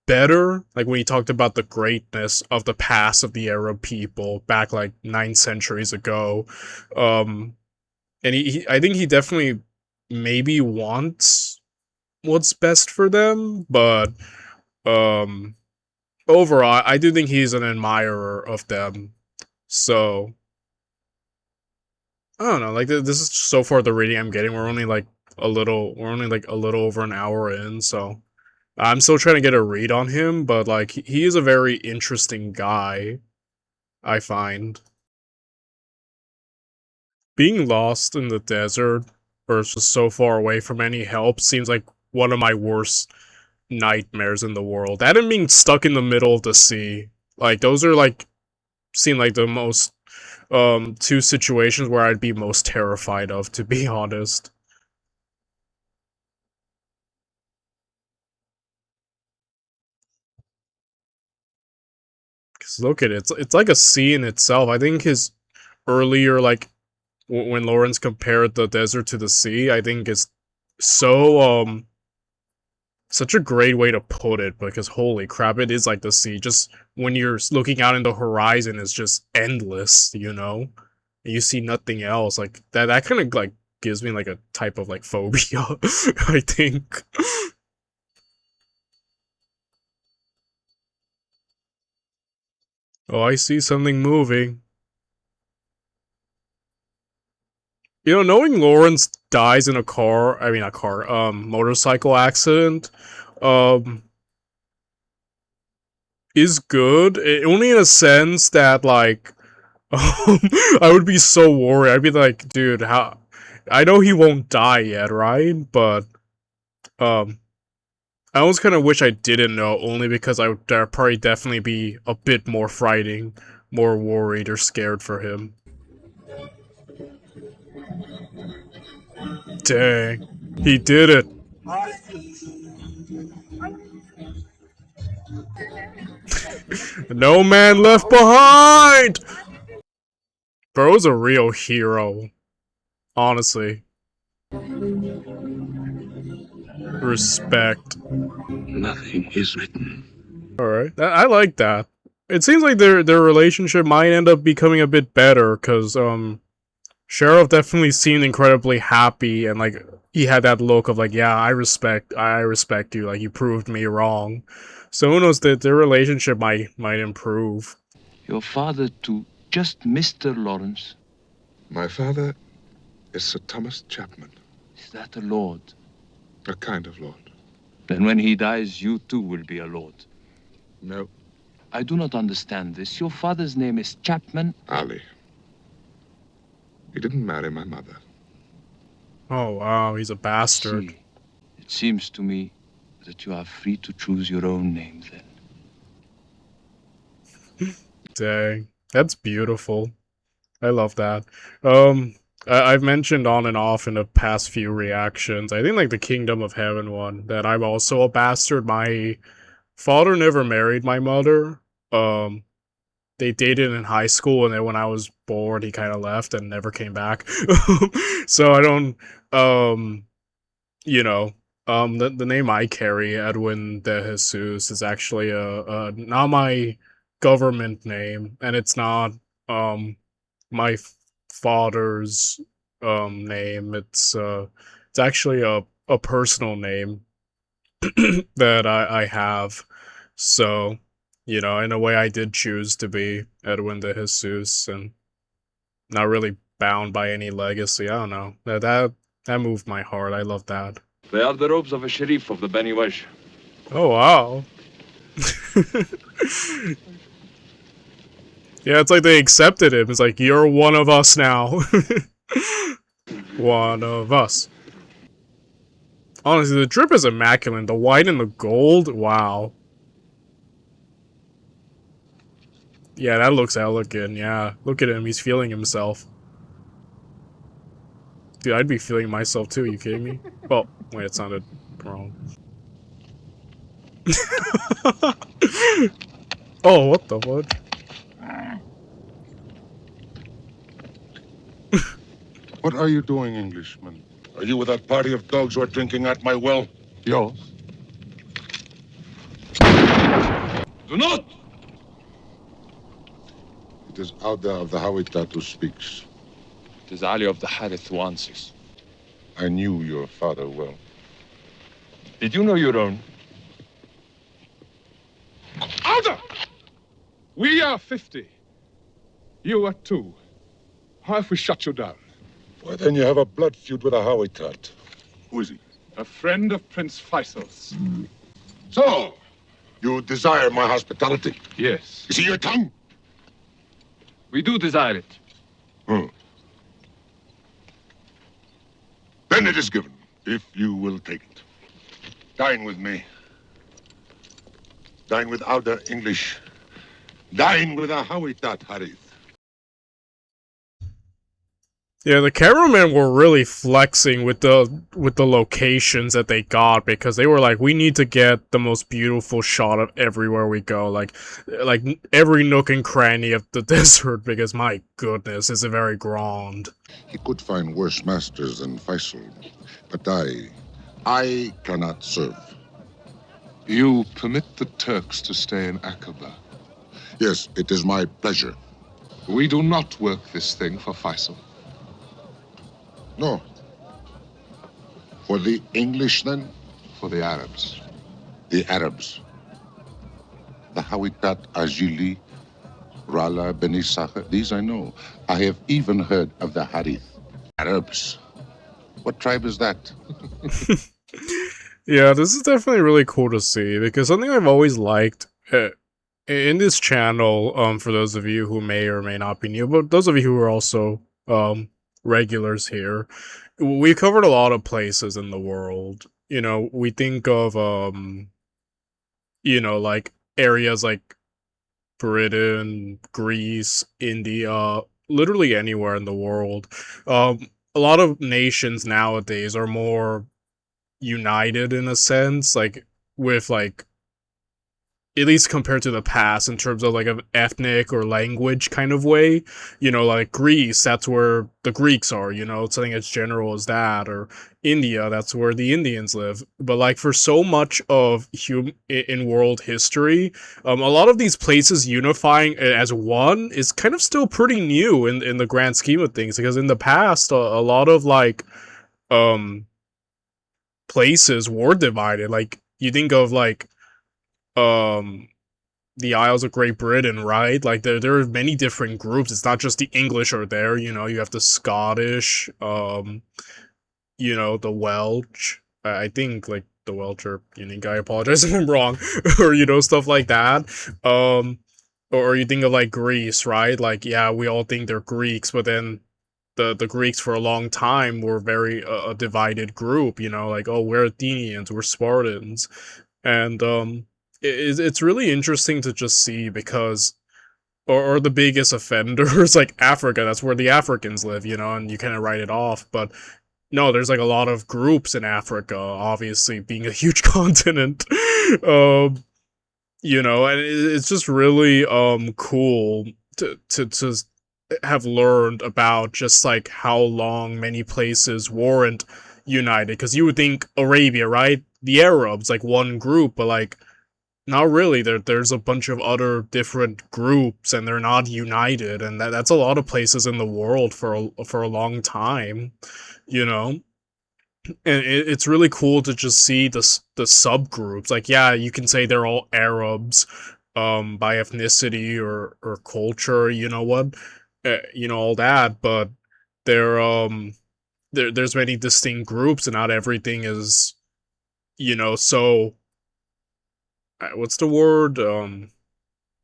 better. Like when he talked about the greatness of the past of the Arab people back like 9 centuries ago. And I think he definitely maybe wants what's best for them, but overall, I do think he's an admirer of them. So I don't know, like this is so far the reading I'm getting. We're only like a little over an hour in, so I'm still trying to get a read on him, but like he is a very interesting guy, I find. Being lost in the desert or just so far away from any help seems like one of my worst nightmares in the world. That and being stuck in the middle of the sea. Like, those are like seem like the most two situations where I'd be most terrified of, to be honest. Cause look at it, it's like a scene itself. I think his earlier, like, when Lawrence compared the desert to the sea, I think is so, such a great way to put it, because holy crap, it is like the sea. Just when you're looking out in the horizon, it's just endless, you know? And you see nothing else. Like, that kind of, like, gives me, like, a type of, like, phobia, I think. Oh, I see something moving. You know, knowing Lawrence dies in a motorcycle accident, is good. Only in a sense that, like, I would be so worried. I'd be like, dude, how... I know he won't die yet, right? But, I almost kind of wish I didn't know, only because I would probably definitely be a bit more frightened, more worried or scared for him. Dang. He did it. No man left behind! Bro's a real hero. Honestly. Respect. Nothing is written. Alright, I like that. It seems like their relationship might end up becoming a bit better, cause, Sheriff definitely seemed incredibly happy, and, like, he had that look of, like, yeah, I respect you, like, you proved me wrong. So who knows, that their relationship might improve. Your father to just Mr. Lawrence. My father is Sir Thomas Chapman, Is that a lord? a kind of lord. Then when he dies, you too will be a lord. No, I do not understand this. Your father's name is Chapman. Ali. He didn't marry my mother. Oh wow, he's a bastard. See, it seems to me that you are free to choose your own name then. Dang, that's beautiful. I love that. I've mentioned on and off in the past few reactions, I think, like, the Kingdom of Heaven one, that I'm also a bastard. My father never married my mother. They dated in high school, and then when I was bored, he kind of left and never came back. So I don't, you know, the name I carry, Edwin de Jesus, is actually not my government name, and it's not, my father's, name. It's actually a personal name that I have. So, you know, in a way, I did choose to be Edwin de Jesus, and not really bound by any legacy. I don't know. That moved my heart. I love that. They are the robes of a Sharif of the Bani Wajh. Oh wow. Yeah, it's like they accepted him. It's like, you're one of us now. One of us. Honestly, the drip is immaculate. The white and the gold, wow. Yeah, that looks elegant, yeah. Look at him, he's feeling himself. Dude, I'd be feeling myself too, you kidding me? Well, wait, it sounded wrong. Oh, what the fuck? What are you doing, Englishman? Are you with that party of dogs who are drinking at my well? Yours? Do not! It is Auda of the Hawitat who speaks. It is Ali of the Harith who answers. I knew your father well. Did you know your own? Auda! We are 50. You are 2. How if we shut you down? Why, then you have a blood feud with a Hawitat. Who is he? A friend of Prince Faisal's. So, you desire my hospitality? Yes. You see your tongue? We do desire it. Then it is given, if you will take it. Dine with me. Dine with Auda English Dine with a Hawitat, Harith. Yeah, the cameramen were really flexing with the locations that they got, because they were like, we need to get the most beautiful shot of everywhere we go, like every nook and cranny of the desert, because my goodness, it's very grand. He could find worse masters than Faisal, but I cannot serve. You permit the Turks to stay in Aqaba. Yes, it is my pleasure. We do not work this thing for Faisal. No. For the English, then? For the Arabs. The Arabs. The Hawitat, Ajili, Rala, Beni Sakhr, these I know. I have even heard of the Harith. Arabs? What tribe is that? Yeah, this is definitely really cool to see, because something I've always liked in this channel, for those of you who may or may not be new, but those of you who are also, regulars here, we covered a lot of places in the world. You know, we think of, you know, like, areas like Britain, Greece, India, literally anywhere in the world. A lot of nations nowadays are more united in a sense, like, with, like, at least compared to the past, in terms of like an ethnic or language kind of way. You know, like Greece, that's where the Greeks are, you know, something as general as that, or India, that's where the Indians live. But like for so much of in world history, a lot of these places unifying as one is kind of still pretty new in the grand scheme of things, because in the past, a lot of like places were divided. Like you think of like the Isles of Great Britain, right? Like there are many different groups. It's not just the English are there, you know, you have the Scottish, you know, the Welsh. I think like the Welsh are unique. I apologize if I'm wrong. Or, you know, stuff like that. Or you think of like Greece, right? Like, yeah, we all think they're Greeks, but then the Greeks for a long time were very a divided group, you know, like, oh, we're Athenians, we're Spartans. And it's really interesting to just see, because or the biggest offenders like Africa, that's where the Africans live, you know, and you kind of write it off. But no, there's like a lot of groups in Africa, obviously being a huge continent. You know, and it's just really cool to have learned about just like how long many places weren't united, because you would think Arabia, right, the Arabs, like one group, but like not really. There's a bunch of other different groups, and they're not united, and that's a lot of places in the world for a long time, you know. And it's really cool to just see the subgroups. Like, yeah, you can say they're all Arabs, by ethnicity or culture, you know what, you know, all that, but there's many distinct groups, and not everything is, you know, so what's the word,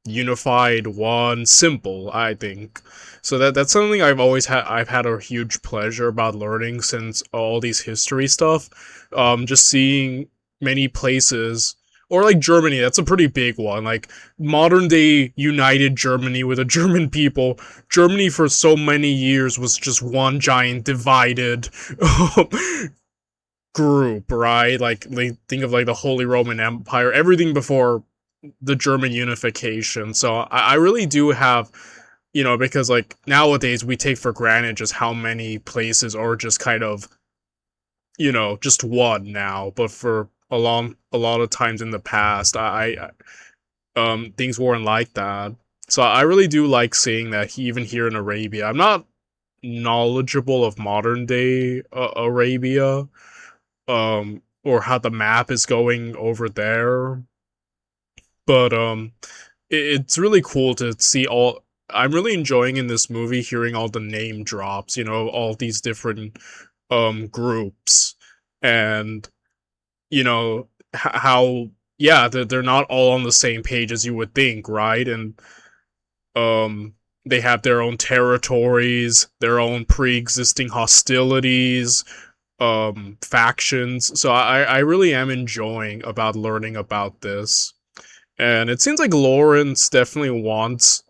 unified, one, simple, I think. So that's something I've had a huge pleasure about learning since all these history stuff. Just seeing many places, or like Germany, that's a pretty big one. Like modern day united Germany with the German people. Germany for so many years was just one giant divided group, right? Like think of like the Holy Roman Empire, everything before the German unification. So I really do have, you know, because like nowadays we take for granted just how many places are just kind of, you know, just one now. But for a lot of times in the past, I things weren't like that. So I really do like seeing that even here in Arabia. I'm not knowledgeable of modern day Arabia, or how the map is going over there, but it's really cool to see all. I'm really enjoying in this movie hearing all the name drops, you know, all these different groups, and you know how, yeah, they're not all on the same page as you would think, right? And they have their own territories, their own pre-existing hostilities, factions. So I really am enjoying about learning about this. And it seems like Lawrence definitely wants,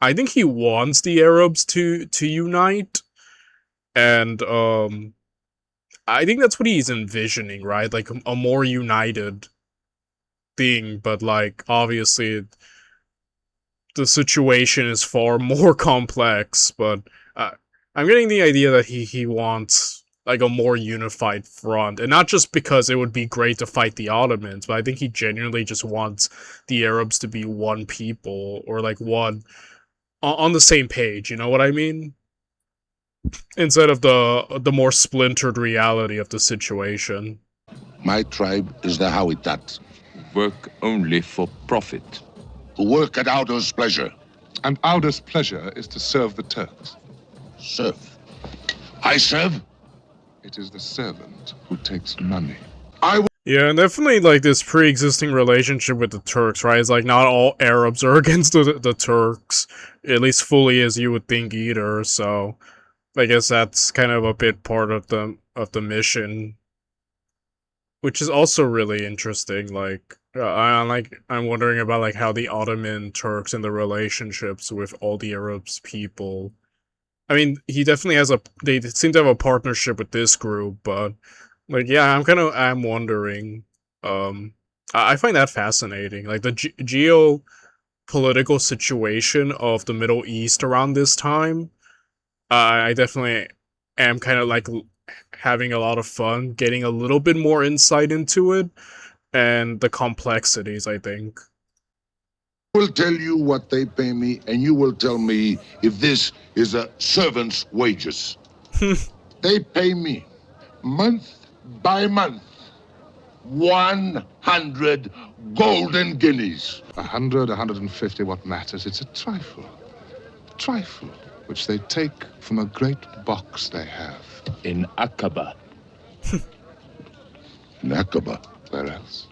I think he wants the Arabs to unite, and I think that's what he's envisioning, right? Like a more united thing, but like obviously the situation is far more complex, but I'm getting the idea that he wants like a more unified front, and not just because it would be great to fight the Ottomans, but I think he genuinely just wants the Arabs to be one people, or like one on the same page, you know what I mean? Instead of the more splintered reality of the situation. My tribe is the Hawitat. Work only for profit. Who work at Audo's pleasure. And Audo's pleasure is to serve the Turks. Serve? I serve? It is the servant who takes money. Yeah, and definitely like this pre-existing relationship with the Turks, right? It's like not all Arabs are against the Turks, at least fully as you would think either, so I guess that's kind of a bit part of the mission, which is also really interesting. Like, I'm wondering about like how the Ottoman Turks and the relationships with all the Arabs people. I mean, he definitely has they seem to have a partnership with this group, but like, yeah, I'm wondering. I find that fascinating. Like the geopolitical situation of the Middle East around this time. I definitely am kind of like having a lot of fun getting a little bit more insight into it and the complexities, I think. I will tell you what they pay me, and you will tell me if this is a servant's wages. They pay me month by month 100 golden guineas. 100, 150, what matters? It's a trifle. A trifle, which they take from a great box they have. In Aqaba. In Aqaba? Where else?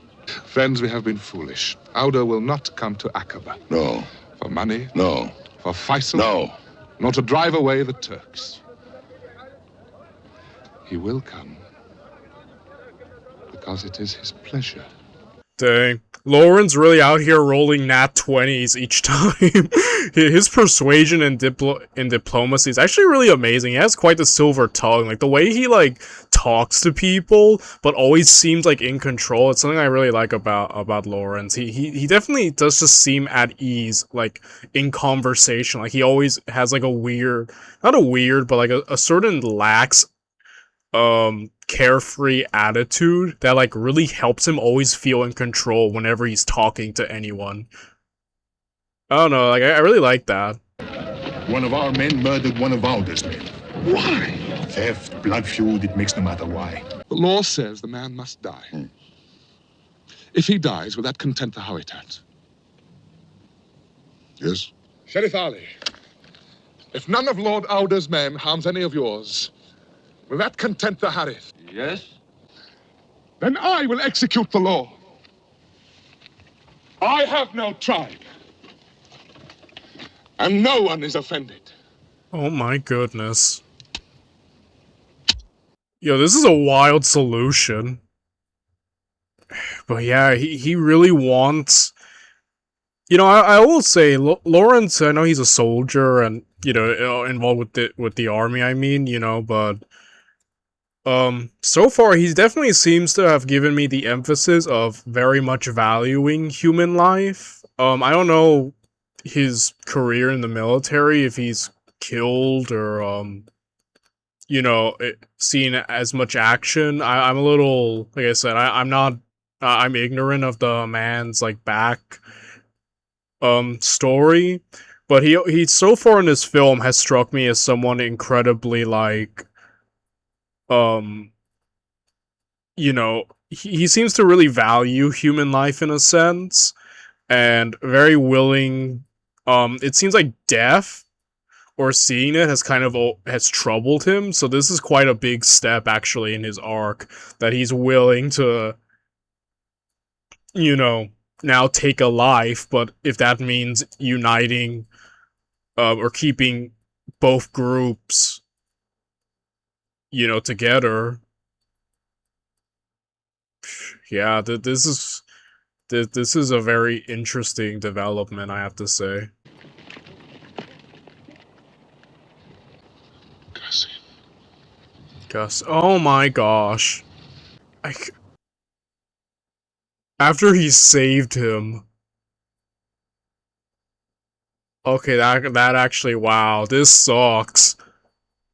Friends, we have been foolish. Audo will not come to Aqaba. No. For money? No. For Faisal? No. Nor to drive away the Turks. He will come because it is his pleasure. Dang. Lauren's really out here rolling nat 20s each time. His persuasion and diplomacy is actually really amazing. He has quite the silver tongue. Like, the way he, like, talks to people, but always seems, like, in control. It's something I really like about Lawrence. He definitely does just seem at ease, like, in conversation. Like, he always has, like, a weird, not a weird, but, like, a certain lax, carefree attitude that like really helps him always feel in control whenever he's talking to anyone. I don't know, like I really like that. One of our men murdered one of Alder's men. Why? Theft, blood feud, it makes no matter why. The law says the man must die. If he dies, will that content the Hawitat? Yes. Sheriff Ali, if none of Lord Auder's men harms any of yours, will that content the Harith? Yes. Then I will execute the law. I have no tribe. And no one is offended. Oh my goodness. Yo, this is a wild solution. But yeah, he really wants... You know, I will say, Lawrence, I know he's a soldier and, you know, involved with the army, I mean, you know, but... so far, he definitely seems to have given me the emphasis of very much valuing human life. I don't know his career in the military, if he's killed or, you know, seen as much action. I'm a little, like I said, I'm not, I'm ignorant of the man's, like, back, story. But he so far in this film has struck me as someone incredibly, like, you know, he seems to really value human life in a sense, and very willing, it seems like death, or seeing it has kind of, has troubled him, so this is quite a big step, actually, in his arc, that he's willing to, you know, now take a life, but if that means uniting, or keeping both groups, you know, together. Yeah, this This is a very interesting development, I have to say. Gus. Oh my gosh. After he saved him. Okay, that actually, wow, this sucks.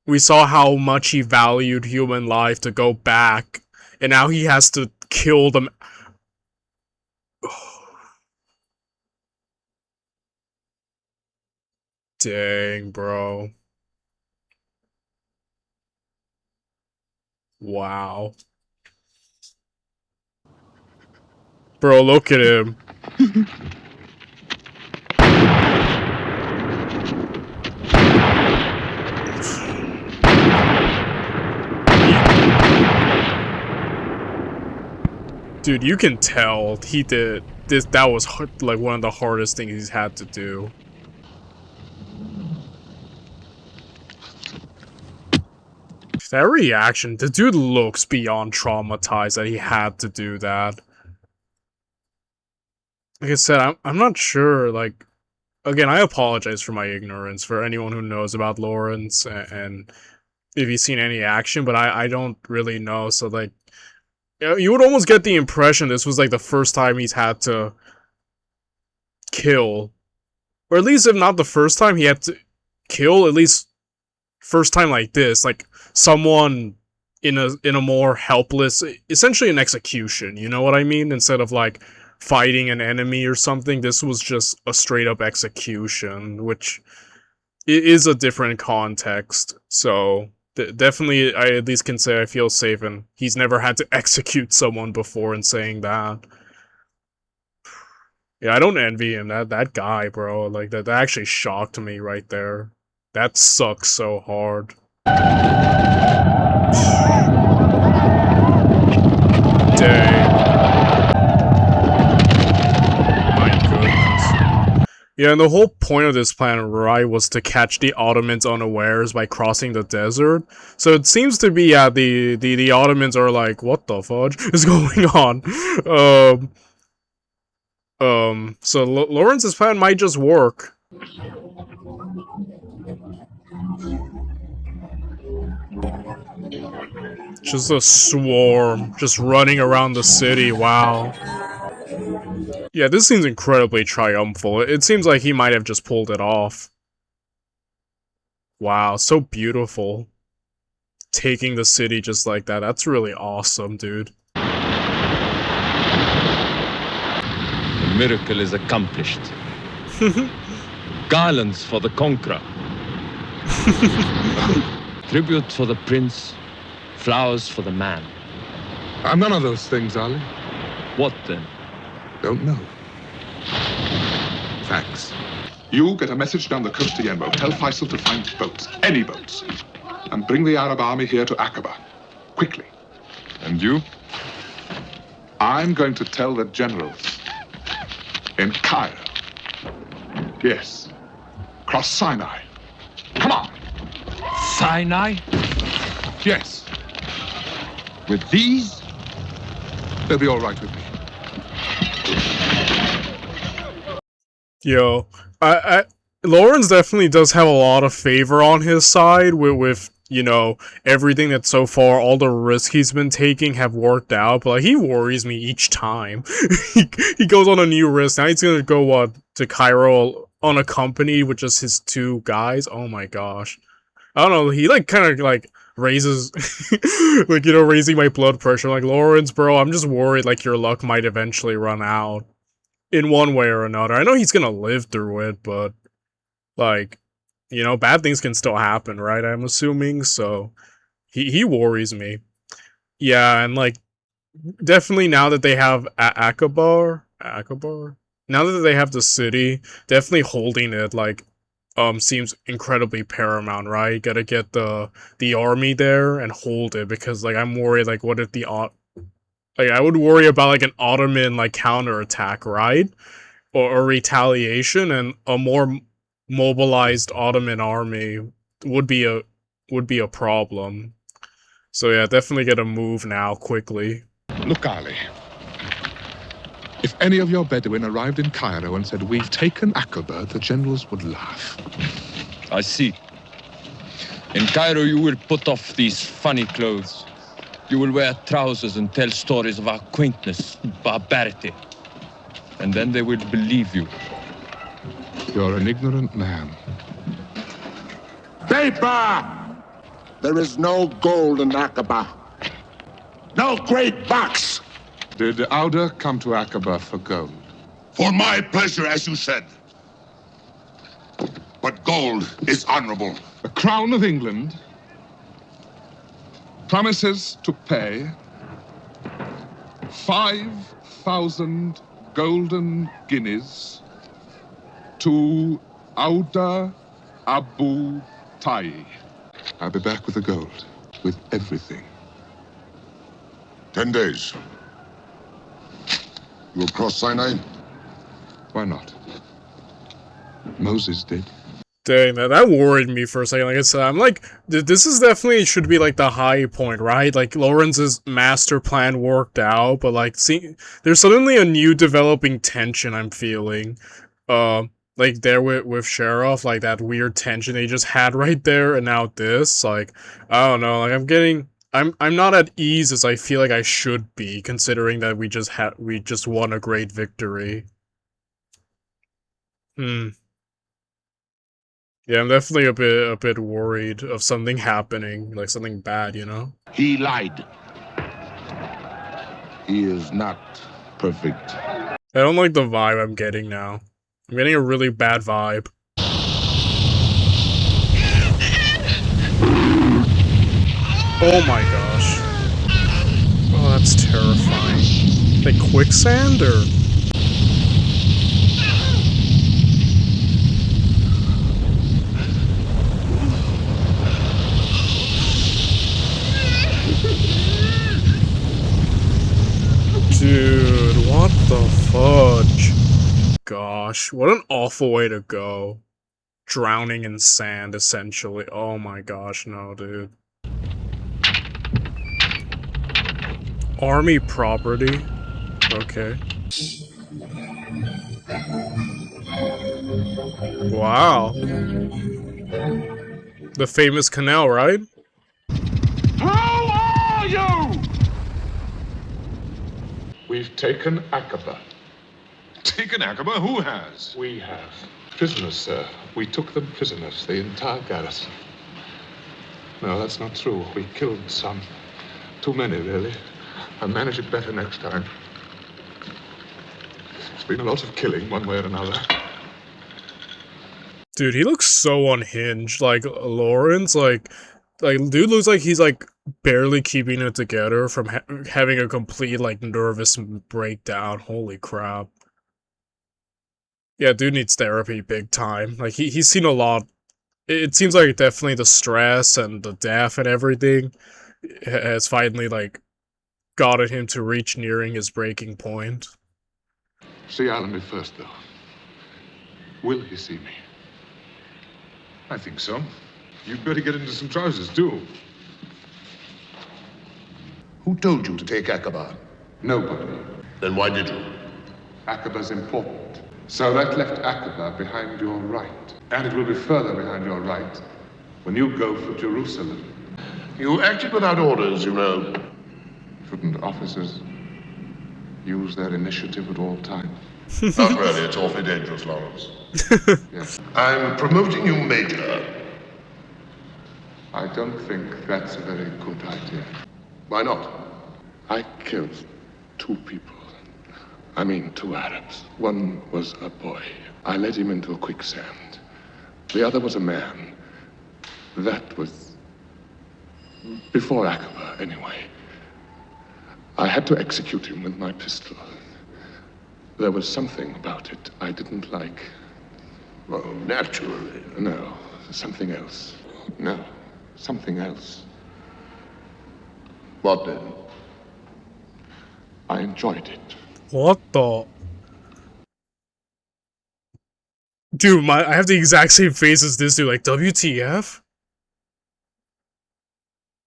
We saw how much he valued human life to go back, and now he has to kill them. Dang, bro. Wow. Bro, look at him. Dude, you can tell he did this. That was like one of the hardest things he's had to do. That reaction, the dude looks beyond traumatized that he had to do that. Like I said, I'm not sure, like, again, I apologize for my ignorance for anyone who knows about Lawrence and if you've seen any action, but I don't really know, so like, you would almost get the impression this was like the first time he's had to kill, or at least if not the first time he had to kill, at least first time like this, like someone in a more helpless, essentially an execution, you know what I mean? Instead of like fighting an enemy or something, this was just a straight up execution, which is a different context. So definitely, I at least can say I feel safe, and he's never had to execute someone before in saying that. Yeah, I don't envy him. That guy, bro, like that actually shocked me right there. That sucks so hard. Dang. My goodness. Yeah, and the whole point of this plan, right, was to catch the Ottomans unawares by crossing the desert. So it seems to be, yeah, the Ottomans are like, what the fudge is going on? So Lawrence's plan might just work. Just a swarm, just running around the city, wow. Yeah, this seems incredibly triumphal. It seems like he might have just pulled it off. Wow, so beautiful. Taking the city just like that, that's really awesome, dude. The miracle is accomplished. Garlands for the conqueror. Tribute for the prince. Flowers for the man. I'm none of those things, Ali. What then? Don't know. Thanks. You get a message down the coast to Yenbo. Tell Faisal to find boats, any boats, and bring the Arab army here to Aqaba. Quickly. And you? I'm going to tell the generals in Cairo. Yes. Cross Sinai. Come on. Sinai? Yes. With these? They'll be all right with me. Yo, Lawrence definitely does have a lot of favor on his side with you know, everything that so far, all the risks he's been taking have worked out, but like, he worries me each time. he goes on a new risk. Now he's gonna go, what, to Cairo unaccompanied with just his two guys? Oh my gosh. I don't know, he like kind of like raises, like, you know, raising my blood pressure. Like, Lawrence, bro, I'm just worried like your luck might eventually run out in one way or another. I know he's gonna live through it, but like, you know, bad things can still happen, right? I'm assuming, so he worries me. Yeah, and like, definitely now that they have Aqaba, now that they have the city, definitely holding it, like, seems incredibly paramount, right? Gotta get the army there and hold it, because like, I'm worried, like, what if like, I would worry about like an Ottoman like counterattack, right? Or retaliation, and a more mobilized Ottoman army would be a problem. So yeah, definitely get a move now quickly. Look, Ali. If any of your Bedouin arrived in Cairo and said, "We've taken Aqaba," the generals would laugh. I see. In Cairo, you will put off these funny clothes. You will wear trousers and tell stories of our quaintness, barbarity. And then they will believe you. You're an ignorant man. Paper! There is no gold in Aqaba. No great box. Did Auda come to Aqaba for gold? For my pleasure, as you said. But gold is honorable. The Crown of England promises to pay 5,000 golden guineas to Auda Abu Tai. I'll be back with the gold, with everything. 10 days. You will cross Sinai? Why not? Moses did. Dang, that worried me for a second. Like I said, I'm like, this is definitely should be like the high point, right? Like Lawrence's master plan worked out, but like, see, there's suddenly a new developing tension I'm feeling. Like there with Sheriff, like that weird tension they just had right there, and now this, like, I don't know, like I'm not at ease as I feel like I should be, considering that we just won a great victory. Yeah, I'm definitely a bit worried of something happening, like something bad, you know? He lied. He is not perfect. I don't like the vibe I'm getting now. I'm getting a really bad vibe. Oh my gosh. Oh, that's terrifying. Like quicksand or? Dude, what the fudge? Gosh, what an awful way to go. Drowning in sand, essentially. Oh my gosh, no, dude. Army property? Okay. Wow. The famous canal, right? Who are you? We've taken Aqaba. Taken Aqaba? Who has? We have. Prisoners, sir. We took them prisoners, the entire garrison. No, that's not true. We killed some. Too many, really. I'll manage it better next time. It's been a lot of killing, one way or another. Dude, he looks so unhinged. Like, Lawrence, like dude looks like he's, like, barely keeping it together from having a complete, like, nervous breakdown. Holy crap. Yeah, dude needs therapy big time. Like, he's seen a lot. It seems like definitely the stress and the death and everything has finally, like, gotten him to reach nearing his breaking point. See Allenby first, though. Will he see me? I think so. You'd better get into some trousers, too. Who told you to take Aqaba? Nobody. Then why did you? Aqaba's important. So that left Aqaba behind your right. And it will be further behind your right when you go for Jerusalem. You acted without orders, you know. Shouldn't officers use their initiative at all times? Not really, it's awfully dangerous, Lawrence. Yes. I'm promoting you major. I don't think that's a very good idea. Why not? I killed 2 people. I mean, 2 Arabs. One was a boy. I led him into a quicksand. The other was a man. That was before Aqaba, anyway. I had to execute him with my pistol. There was something about it I didn't like. Well, naturally. No, something else. No, something else. What then? I enjoyed it. What the? Dude, I have the exact same face as this dude, like, WTF?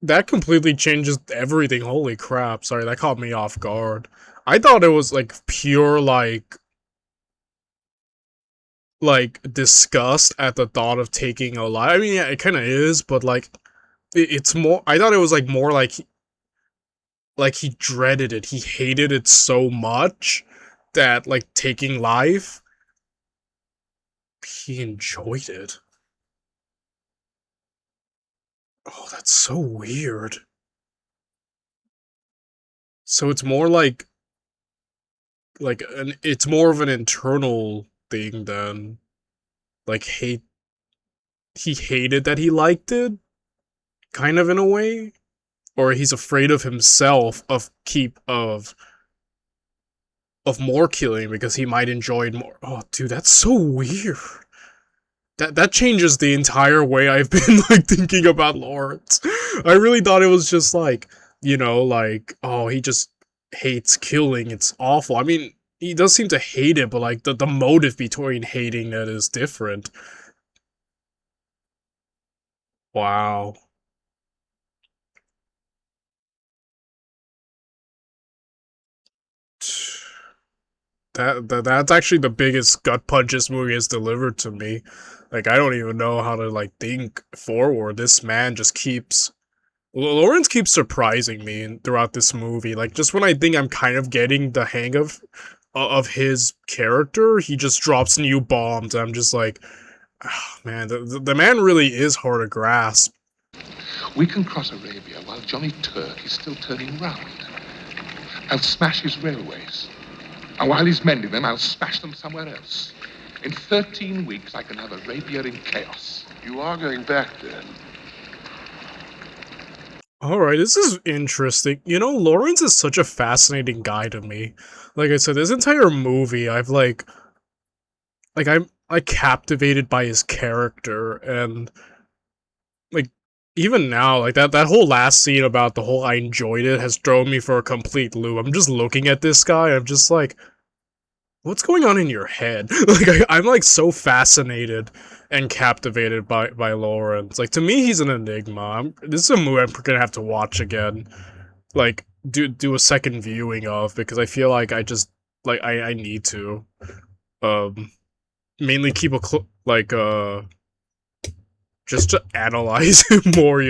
That completely changes everything, holy crap. Sorry, that caught me off guard. I thought it was like pure like disgust at the thought of taking a life. I mean, yeah, it kind of is, but like it's more. I thought it was like more like he dreaded it. He hated it so much that like taking life, he enjoyed it. Oh, that's so weird. So it's more like it's more of an internal thing than like hate. He hated that he liked it, kind of in a way, or he's afraid of himself of more killing because he might enjoy it more. Oh, dude, that's so weird. That changes the entire way I've been like thinking about Lawrence. I really thought it was just like, like, oh, he just hates killing. It's awful. I mean, he does seem to hate it, but like the motive between hating it is different. Wow. That's actually the biggest gut punch this movie has delivered to me. Like, I don't even know how to like think forward. This man just keeps Lawrence keeps surprising me throughout this movie. Like, just when I think I'm kind of getting the hang of his character, he just drops new bombs. I'm just like, oh, man, the man really is hard to grasp. We can cross Arabia while Johnny Turk is still turning round. I'll smash his railways. And while he's mending them, I'll smash them somewhere else. In 13 weeks, I can have Arabia in chaos. You are going back then. Alright, this is interesting. Lawrence is such a fascinating guy to me. Like I said, this entire movie, I'm captivated by his character, and like even now, like that whole last scene about the whole I enjoyed it has thrown me for a complete loop. I'm just looking at this guy, I'm just like, what's going on in your head? Like I'm like so fascinated and captivated by Lawrence. Like, to me, he's an enigma. This is a movie I'm gonna have to watch again. Like, do a second viewing of, because I feel like I just like I need to. Mainly keep just to analyze him more,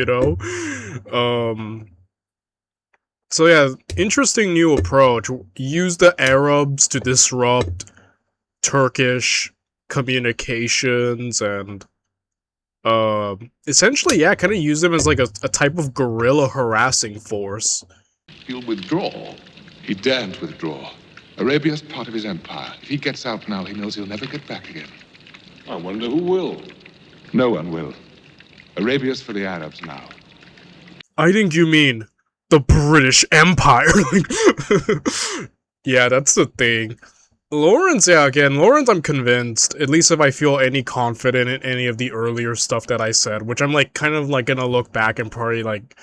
So yeah, interesting new approach. Use the Arabs to disrupt Turkish communications and essentially, yeah, kind of use them as like a type of guerrilla harassing force. He'll withdraw. He daren't withdraw. Arabia's part of his empire. If he gets out now, he knows he'll never get back again. I wonder who will. No one will. Arabia's for the Arabs now. I think you mean the British Empire. Yeah, that's the thing. Lawrence, I'm convinced, at least if I feel any confident in any of the earlier stuff that I said, which I'm like kind of like gonna look back and probably like,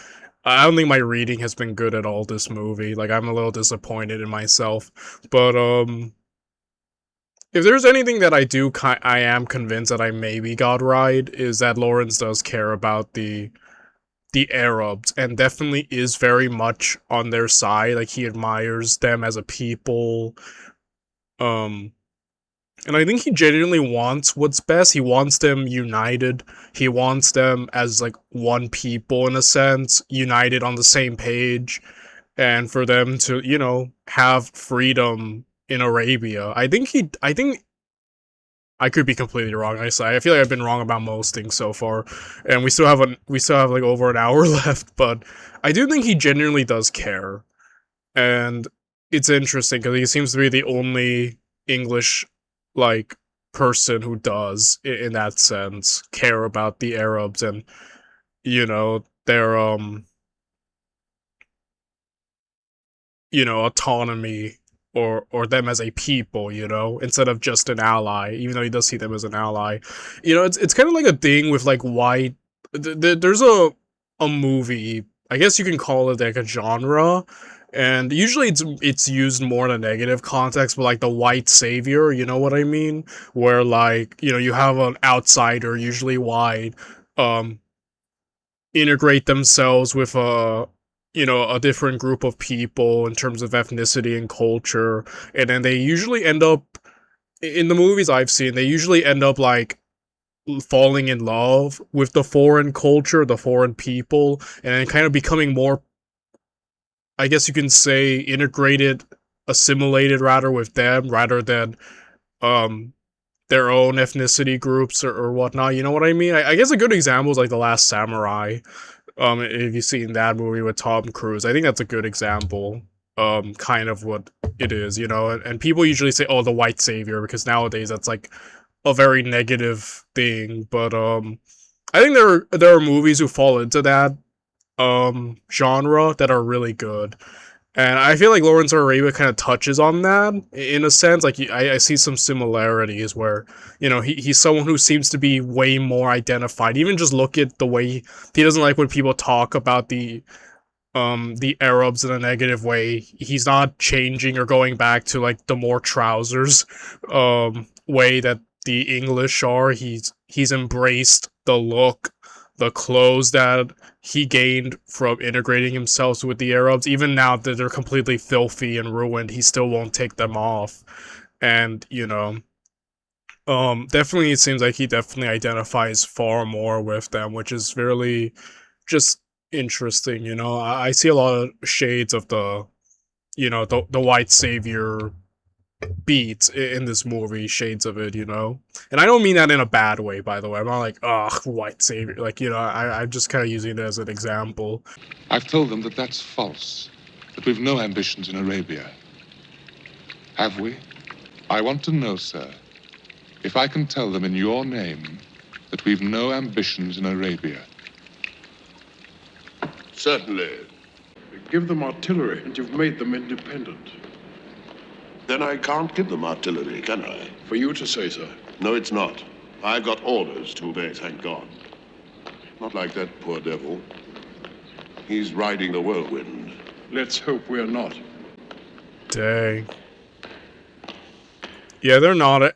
I don't think my reading has been good at all this movie. Like, I'm a little disappointed in myself. But if there's anything that I am convinced that I maybe got right, is that Lawrence does care about the Arabs, and definitely is very much on their side. Like, he admires them as a people. And I think he genuinely wants what's best. He wants them united. He wants them as like one people in a sense, united on the same page, and for them to, have freedom in Arabia. I think I could be completely wrong. I feel like I've been wrong about most things so far, and we still have like over an hour left. But I do think he genuinely does care, and it's interesting because he seems to be the only English like person who does, in that sense, care about the Arabs and their autonomy or them as a people, instead of just an ally, even though he does see them as an ally. It's kind of like a thing with like white there's a movie, I guess you can call it like a genre, and usually it's used more in a negative context, but like the white savior, you know what I mean? Where like, you have an outsider, usually white, integrate themselves with a different group of people in terms of ethnicity and culture, and then they usually end up, in the movies I've seen, they usually end up like falling in love with the foreign culture, the foreign people, and then kind of becoming more, I guess you can say, integrated, assimilated rather with them, rather than their own ethnicity groups or whatnot. You know what I mean? I guess a good example is like The Last Samurai. If you've seen that movie with Tom Cruise, I think that's a good example. Kind of what it is, and people usually say, "Oh, the white savior," because nowadays that's like a very negative thing. But I think there are movies who fall into that genre that are really good. And I feel like Lawrence of Arabia kind of touches on that in a sense. Like I see some similarities where he's someone who seems to be way more identified. Even just look at the way he doesn't like when people talk about the Arabs in a negative way. He's not changing or going back to like the more trousers way that the English are. He's embraced the look, the clothes that he gained from integrating himself with the Arabs. Even now that they're completely filthy and ruined, he still won't take them off. And, definitely it seems like he definitely identifies far more with them, which is really just interesting. I see a lot of shades of the white savior beats in this movie, shades of it, and I don't mean that in a bad way, by the way. I'm not like, ugh, white savior, like, I'm just kind of using it as an example. I've told them that that's false, that we've no ambitions in Arabia. Have we? I want to know, sir, if I can tell them in your name that we've no ambitions in Arabia. Certainly. Give them artillery, and you've made them independent. Then I can't give them artillery, can I? For you to say so. No, it's not. I've got orders to obey, thank God. Not like that poor devil. He's riding the whirlwind. Let's hope we're not. Dang. Yeah, they're not.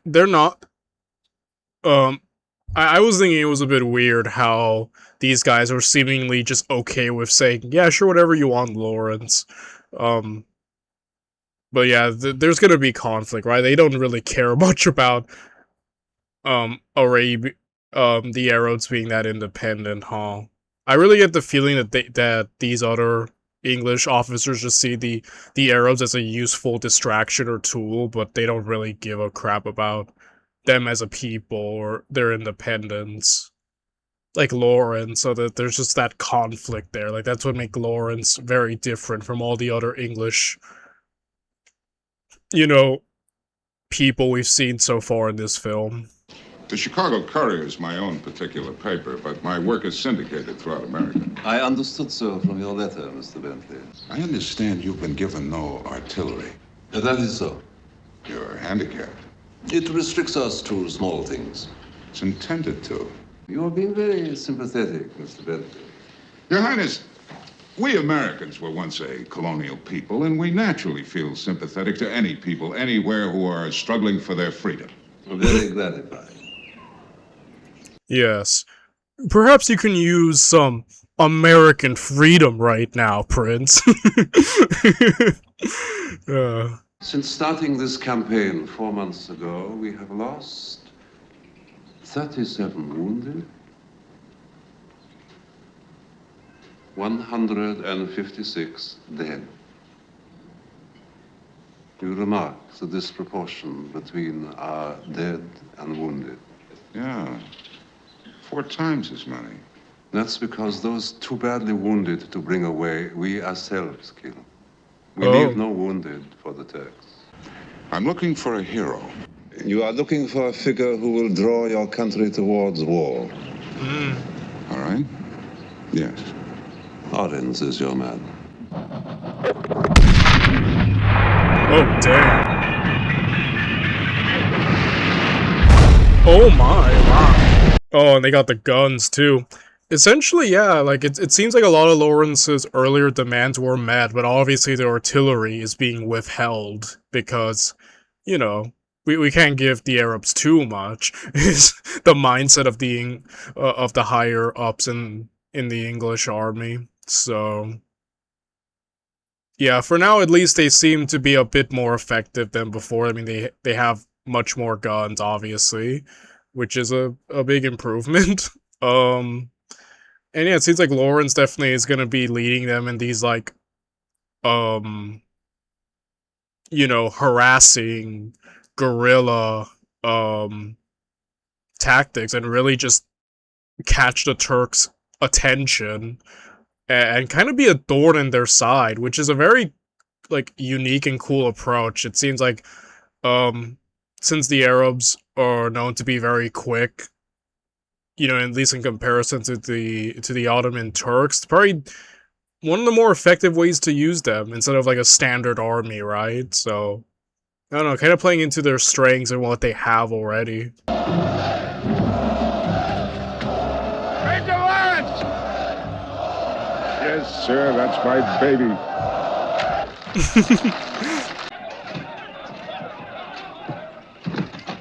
I was thinking it was a bit weird how these guys were seemingly just okay with saying, yeah, sure, whatever you want, Lawrence. But yeah, there's gonna be conflict, right? They don't really care much about Arabia, the Arabs being that independent, huh? I really get the feeling that these other English officers just see the Arabs as a useful distraction or tool, but they don't really give a crap about them as a people or their independence. Like Lawrence, so that there's just that conflict there. Like that's what makes Lawrence very different from all the other English people we've seen so far in this film. The Chicago Courier is my own particular paper, but my work is syndicated throughout America. I understood so from your letter, Mr. Bentley. I understand you've been given no artillery. That is so. You're handicapped. It restricts us to small things. It's intended to. You are being very sympathetic, Mr. Bentley. Your Highness, we Americans were once a colonial people, and we naturally feel sympathetic to any people anywhere who are struggling for their freedom. Very gratified. Yes. Perhaps you can use some American freedom right now, Prince. Since starting this campaign 4 months ago, we have lost 37 wounded, 156 dead. You remark the disproportion between our dead and wounded. Yeah, 4 times as many. That's because those too badly wounded to bring away, we ourselves kill. We leave no wounded for the Turks. I'm looking for a hero. You are looking for a figure who will draw your country towards war. All right? Yes. Orange is your man. Oh, damn. Oh my. Oh, and they got the guns too. Essentially, yeah, like it seems like a lot of Lawrence's earlier demands were met, but obviously the artillery is being withheld because, we can't give the Arabs too much. Is the mindset of the higher ups in the English army. So yeah, for now at least they seem to be a bit more effective than before. I mean, they have much more guns, obviously, which is a big improvement. And yeah, it seems like Lawrence definitely is gonna be leading them in these like, you know, harassing guerrilla tactics and really just catch the Turks' attention and kind of be a thorn in their side, which is a very like unique and cool approach. It seems like since the Arabs are known to be very quick, you know, at least in comparison to the Ottoman Turks, probably one of the more effective ways to use them instead of like a standard army, right? So I don't know, kind of playing into their strengths and what they have already. Major Lawrence! Yes, sir, that's my baby.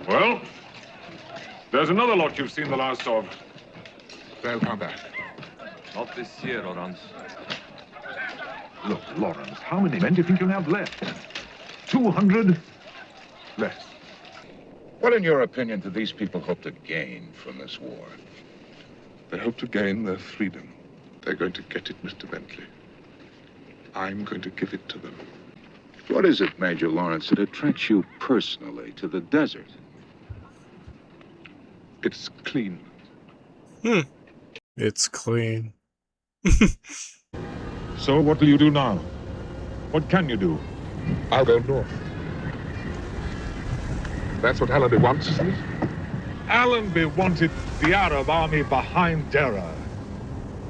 Well, there's another lot you've seen the last of. They'll come back. Not this year, Lawrence. Look, Lawrence, how many men do you think you'll have left? 200? Less. What, in your opinion, do these people hope to gain from this war? They hope to gain their freedom. They're going to get it, Mr. Bentley. I'm going to give it to them. What is it, Major Lawrence, that attracts you personally to the desert? It's clean. It's clean. So what will you do now? What can you do? I'll go north. That's what Allenby wants, isn't it? Allenby wanted the Arab army behind Dera.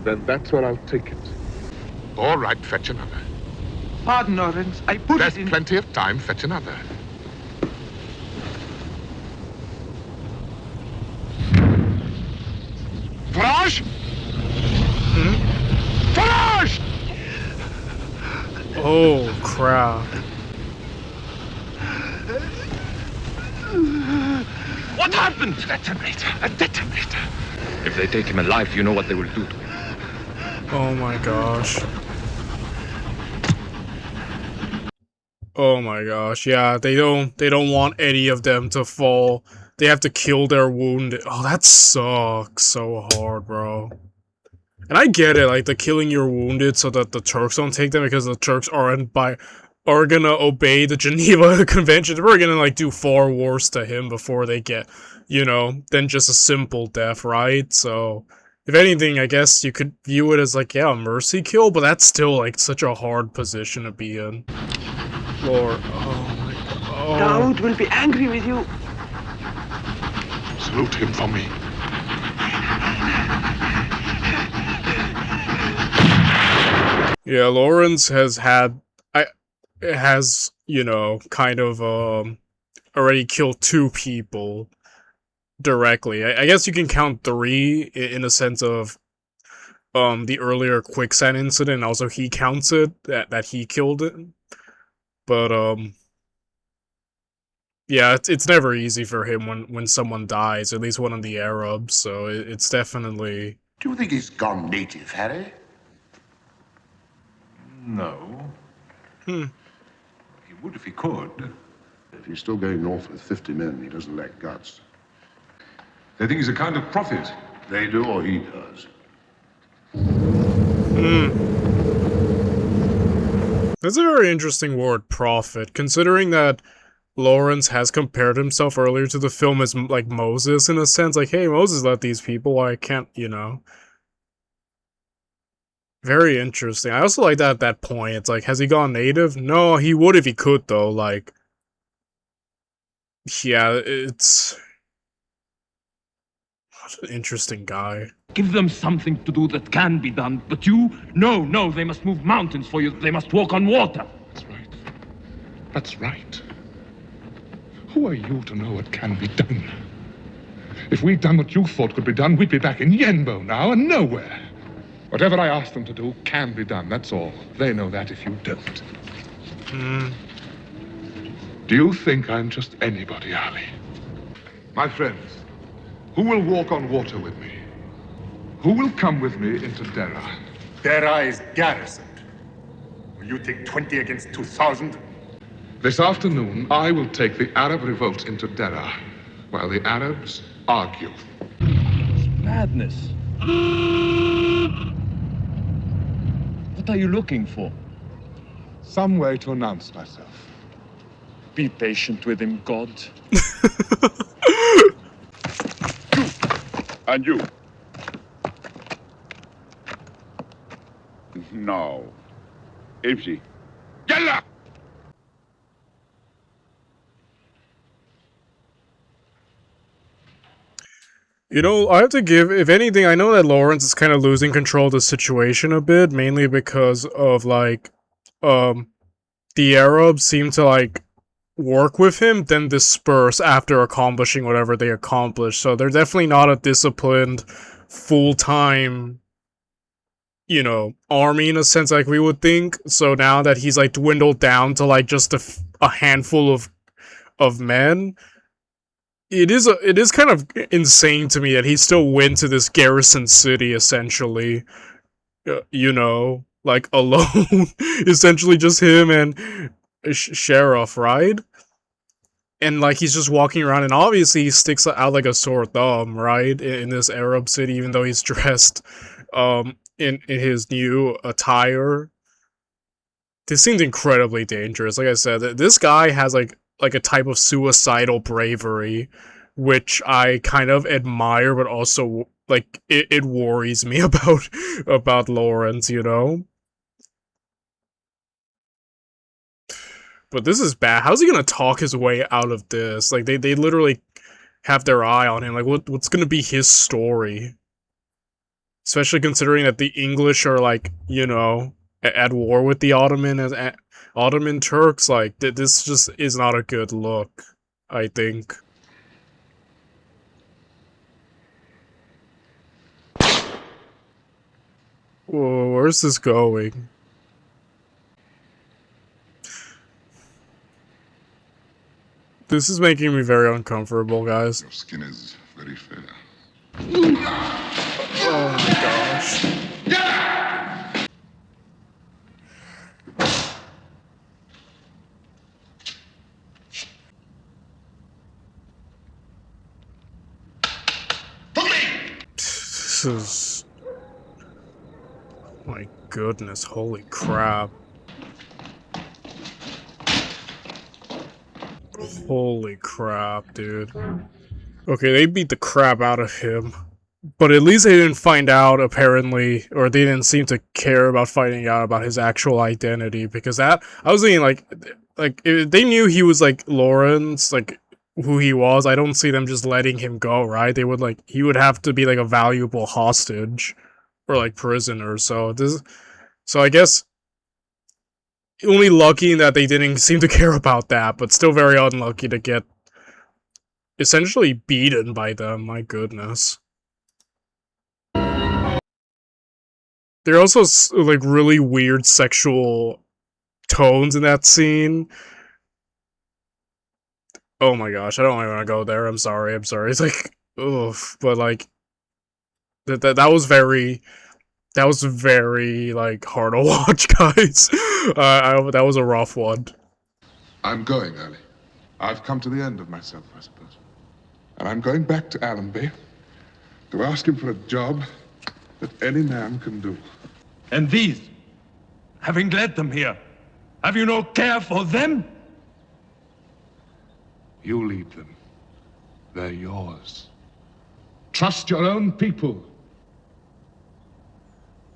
Then that's where I'll take it. All right, fetch another. Pardon, Lawrence. I put There's it in... plenty of time. Fetch another. Farage! Farage! Oh, crap. What happened? Detonator. A detonator. If they take him alive, you know what they will do to him. Oh my gosh. Oh my gosh. Yeah, they don't want any of them to fall. They have to kill their wounded. Oh, that sucks so hard, bro. And I get it, like the killing your wounded so that the Turks don't take them, because the Turks are gonna obey the Geneva Convention. We're gonna like do far worse to him before they get, you know, than just a simple death, right? So if anything, I guess you could view it as like, yeah, a mercy kill, but that's still like such a hard position to be in. Lord, oh my god. Daoud will be angry with you. Salute him for me. Yeah, Lawrence has, you know, kind of already killed 2 people directly. I guess you can count 3 in the sense of the earlier quicksand incident. Also, he counts it that he killed it. But yeah, it's never easy for him when someone dies, at least one of the Arabs. So it's definitely. Do you think he's gone native, Harry? No. He would if he could. If he's still going north with 50 men, he doesn't lack guts. They think he's a kind of prophet. They do, or he does. That's a very interesting word, prophet, considering that Lawrence has compared himself earlier to the film as like Moses in a sense, like, hey, Moses led these people, why can't, you know? Very interesting. I also like that point. It's like, has he gone native? No, he would if he could, though. Like, yeah, it's... What an interesting guy. Give them something to do that can be done, but you? No, they must move mountains for you. They must walk on water. That's right. That's right. Who are you to know what can be done? If we'd done what you thought could be done, we'd be back in Yenbo now and nowhere. Whatever I ask them to do can be done, that's all. They know that if you don't. Do you think I'm just anybody, Ali? My friends, who will walk on water with me? Who will come with me into Dera? Dera is garrisoned. Will you take 20 against 2,000? This afternoon, I will take the Arab revolt into Dera, while the Arabs argue. Madness. What are you looking for? Some way to announce myself. Be patient with him, God. And you. No. Imshi. Yalla! You know, I have to give, if anything, I know that Lawrence is kind of losing control of the situation a bit, mainly because of, like, the Arabs seem to, like, work with him, then disperse after accomplishing whatever they accomplish. So they're definitely not a disciplined, full-time, you know, army in a sense like we would think. So now that he's, like, dwindled down to, like, just a handful of men, it is kind of insane to me that he still went to this garrison city, essentially, you know, like, alone, essentially just him and Sheriff, right? And, like, he's just walking around, and obviously he sticks out like a sore thumb, right, in this Arab city, even though he's dressed, in his new attire. This seems incredibly dangerous. Like I said, this guy has, like a type of suicidal bravery, which I kind of admire, but also, like, it worries me about Lawrence, you know? But this is bad. How's he gonna talk his way out of this? Like, they literally have their eye on him. Like, what's gonna be his story? Especially considering that the English are, like, you know, at war with the Ottoman Turks. Like, this just is not a good look, I think. Whoa, where's this going? This is making me very uncomfortable, guys. Your skin is very fair. Oh my gosh. This is... my goodness, holy crap. Holy crap, dude. Okay, they beat the crap out of him. But at least they didn't find out, apparently, or they didn't seem to care about finding out about his actual identity, because that, I was thinking, like, if they knew he was, like, Lawrence, like, who he was, I don't see them just letting him go, right? They would, like, he would have to be, like, a valuable hostage, or, like, prisoner, so I guess, only lucky that they didn't seem to care about that, but still very unlucky to get essentially beaten by them, my goodness. There are also, like, really weird sexual tones in that scene. Oh my gosh, I don't even want to go there, I'm sorry. It's like, oof, but, like, that was very, like, hard to watch, guys. That was a rough one. I'm going, Ali. I've come to the end of myself, I suppose. And I'm going back to Allenby to ask him for a job that any man can do. And these, having led them here, have you no care for them? You lead them. They're yours. Trust your own people.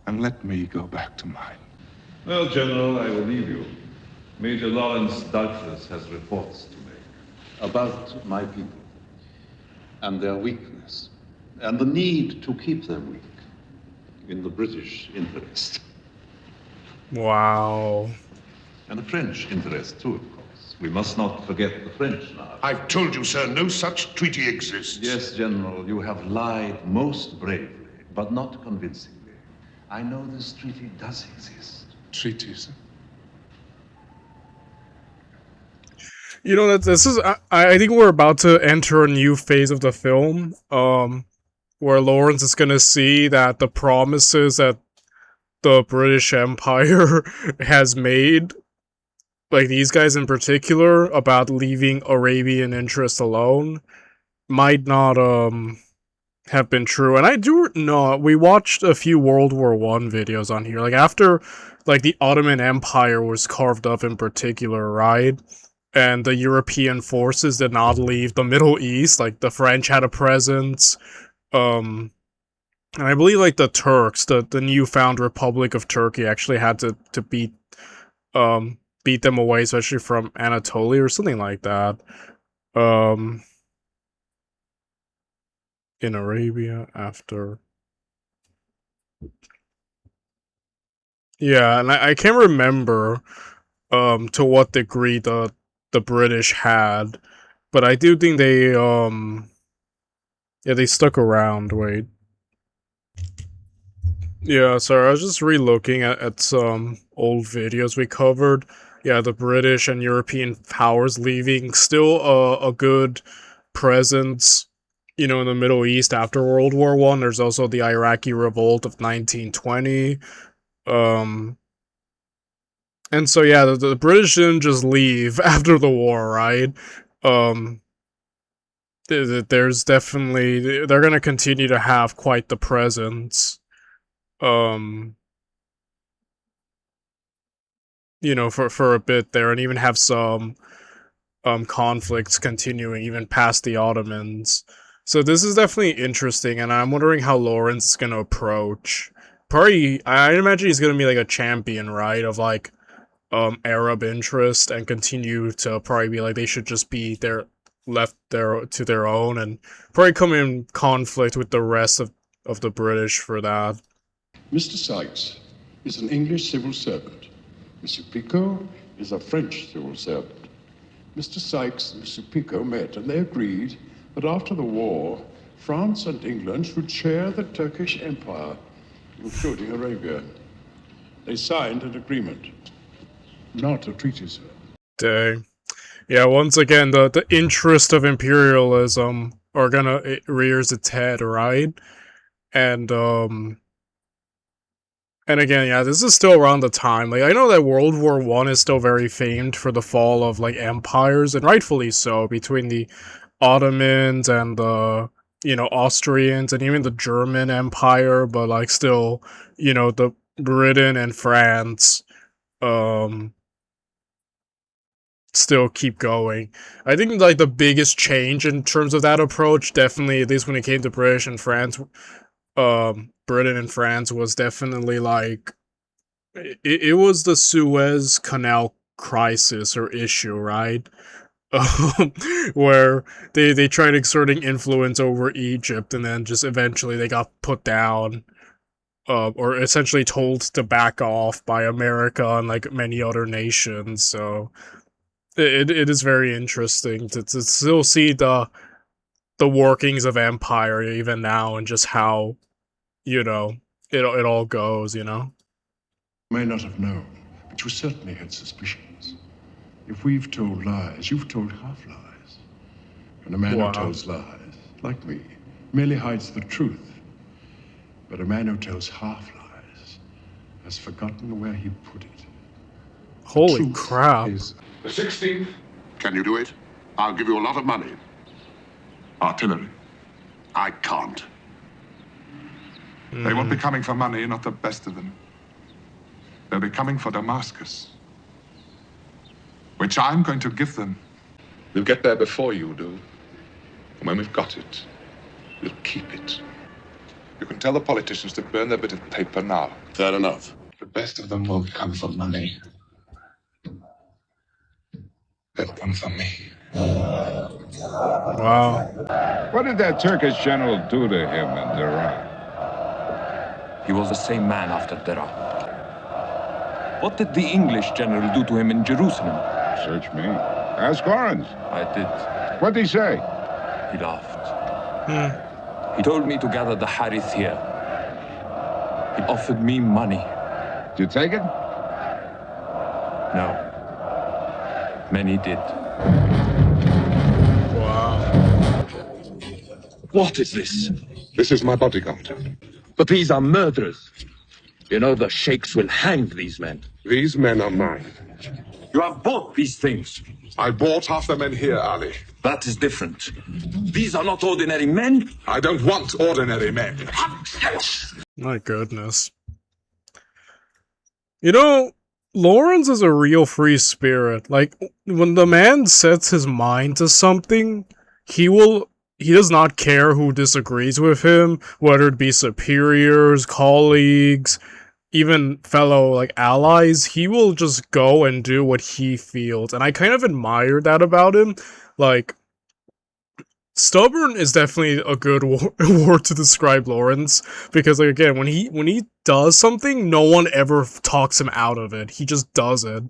And let me go back to mine. Well, General, I will leave you. Major Lawrence Douglas has reports to make. About my people and their weakness and the need to keep them weak in the British interest. Wow. And the French interest, too, of course. We must not forget the French now. I've told you, sir, no such treaty exists. Yes, General, you have lied most bravely, but not convincingly. I know this treaty does exist. Treaties? You know, that this is, I think we're about to enter a new phase of the film, where Lawrence is gonna see that the promises that the British Empire has made, like these guys in particular, about leaving Arabian interest alone, might not have been true. And I do know, we watched a few World War I videos on here, like after like the Ottoman Empire was carved up in particular, right? And the European forces did not leave the Middle East, like the French had a presence, and I believe like the Turks, the newfound Republic of Turkey actually had to beat them away, especially from Anatolia or something like that. In Arabia after. Yeah, and I can't remember to what degree the British had, but I do think they they stuck around. Wait. Yeah, sorry, I was just re-looking at some old videos we covered. Yeah, the British and European powers leaving still a good presence, you know, in the Middle East after World War I. There's also the Iraqi Revolt of 1920. And so yeah, the British didn't just leave after the war, right? There's definitely, they're gonna continue to have quite the presence. You know, for a bit there, and even have some conflicts continuing even past the Ottomans. So this is definitely interesting, and I'm wondering how Lawrence is gonna approach. Probably, I imagine he's gonna be like a champion, right, of like Arab interest, and continue to probably be like they should just be left there to their own, and probably come in conflict with the rest of the British for that. Mr. Sykes is an English civil servant. Monsieur Picot is a French civil servant. Mr. Sykes and Monsieur Picot met, and they agreed that after the war, France and England should share the Turkish Empire, including Arabia. They signed an agreement, not a treaty, sir. Dang. Yeah, once again, the interest of imperialism it rears its head, right? And again, yeah, this is still around the time. Like, I know that World War I is still very famed for the fall of, like, empires, and rightfully so, between the Ottomans and the, you know, Austrians, and even the German Empire, but, like, still, you know, the Britain and France, still keep going. I think, like, the biggest change in terms of that approach, definitely, at least when it came to British and France, Britain and France, was definitely like it was the Suez Canal crisis or issue, right? Where they tried exerting influence over Egypt, and then just eventually they got put down, or essentially told to back off by America and like many other nations. So it is very interesting to still see the workings of empire even now, and just how, you know, it all goes, you know? You may not have known, but you certainly had suspicions. If we've told lies, you've told half-lies. And a man who tells lies, like me, merely hides the truth. But a man who tells half-lies has forgotten where he put it. Holy crap. The 16th. Can you do it? I'll give you a lot of money. Artillery. I can't. They won't be coming for money, not the best of them. They'll be coming for Damascus, which I'm going to give them. We'll get there before you do. And when we've got it, we'll keep it. You can tell the politicians to burn their bit of paper now. Fair enough. The best of them won't come for money. They'll come for me. Wow. What did that Turkish general do to him in Dara? He was the same man after Dara. What did the English general do to him in Jerusalem? Search me. Ask Orange. I did. What'd he say? He laughed. He told me to gather the Harith here. He offered me money. Did you take it? No. Many did. Wow. What is this? This is my bodyguard. But these are murderers. You know the sheikhs will hang these men. These men are mine. You have bought these things. I bought half the men here, Ali. That is different. These are not ordinary men. I don't want ordinary men. My goodness. You know, Lawrence is a real free spirit. Like, when the man sets his mind to something, he does not care who disagrees with him, whether it be superiors, colleagues, even fellow, like, allies. He will just go and do what he feels, and I kind of admire that about him. Like, stubborn is definitely a good word to describe Lawrence, because, like, again, when he does something, no one ever talks him out of it. He just does it.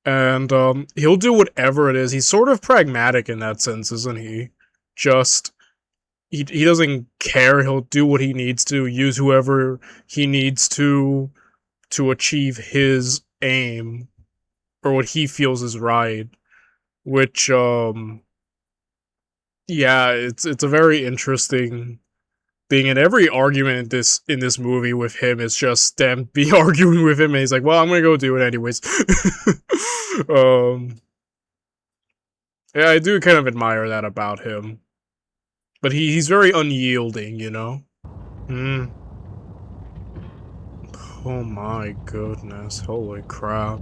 And, he'll do whatever it is. He's sort of pragmatic in that sense, isn't he? Just, he doesn't care. He'll do what he needs to, use whoever he needs to achieve his aim, or what he feels is right. Which, yeah, it's a very interesting thing, and every argument in this movie with him is just them be arguing with him, and he's like, well, I'm gonna go do it anyways. Yeah, I do kind of admire that about him. But he's very unyielding, you know? Oh my goodness, holy crap.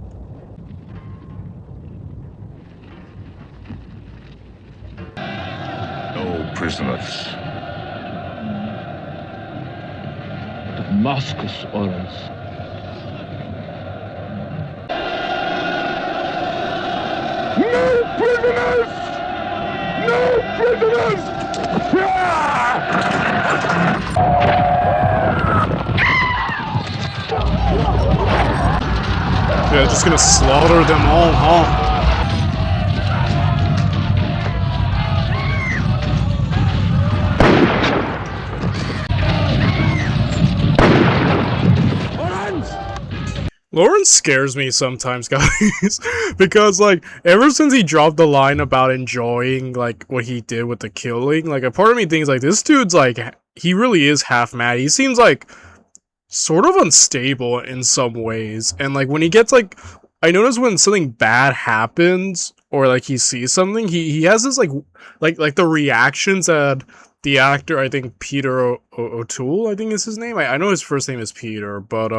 No prisoners. Damascus orders. No prisoners! No prisoners! Yeah, just gonna slaughter them all, huh? Lawrence scares me sometimes, guys, because, like, ever since he dropped the line about enjoying, like, what he did with the killing, like, a part of me thinks, like, this dude's, like, he really is half mad. He seems, like, sort of unstable in some ways, and, like, when he gets, like, I notice when something bad happens, or, like, he sees something, he has this, like, the reactions that the actor, I think, Peter O'Toole, I think is his name, I know his first name is Peter, but,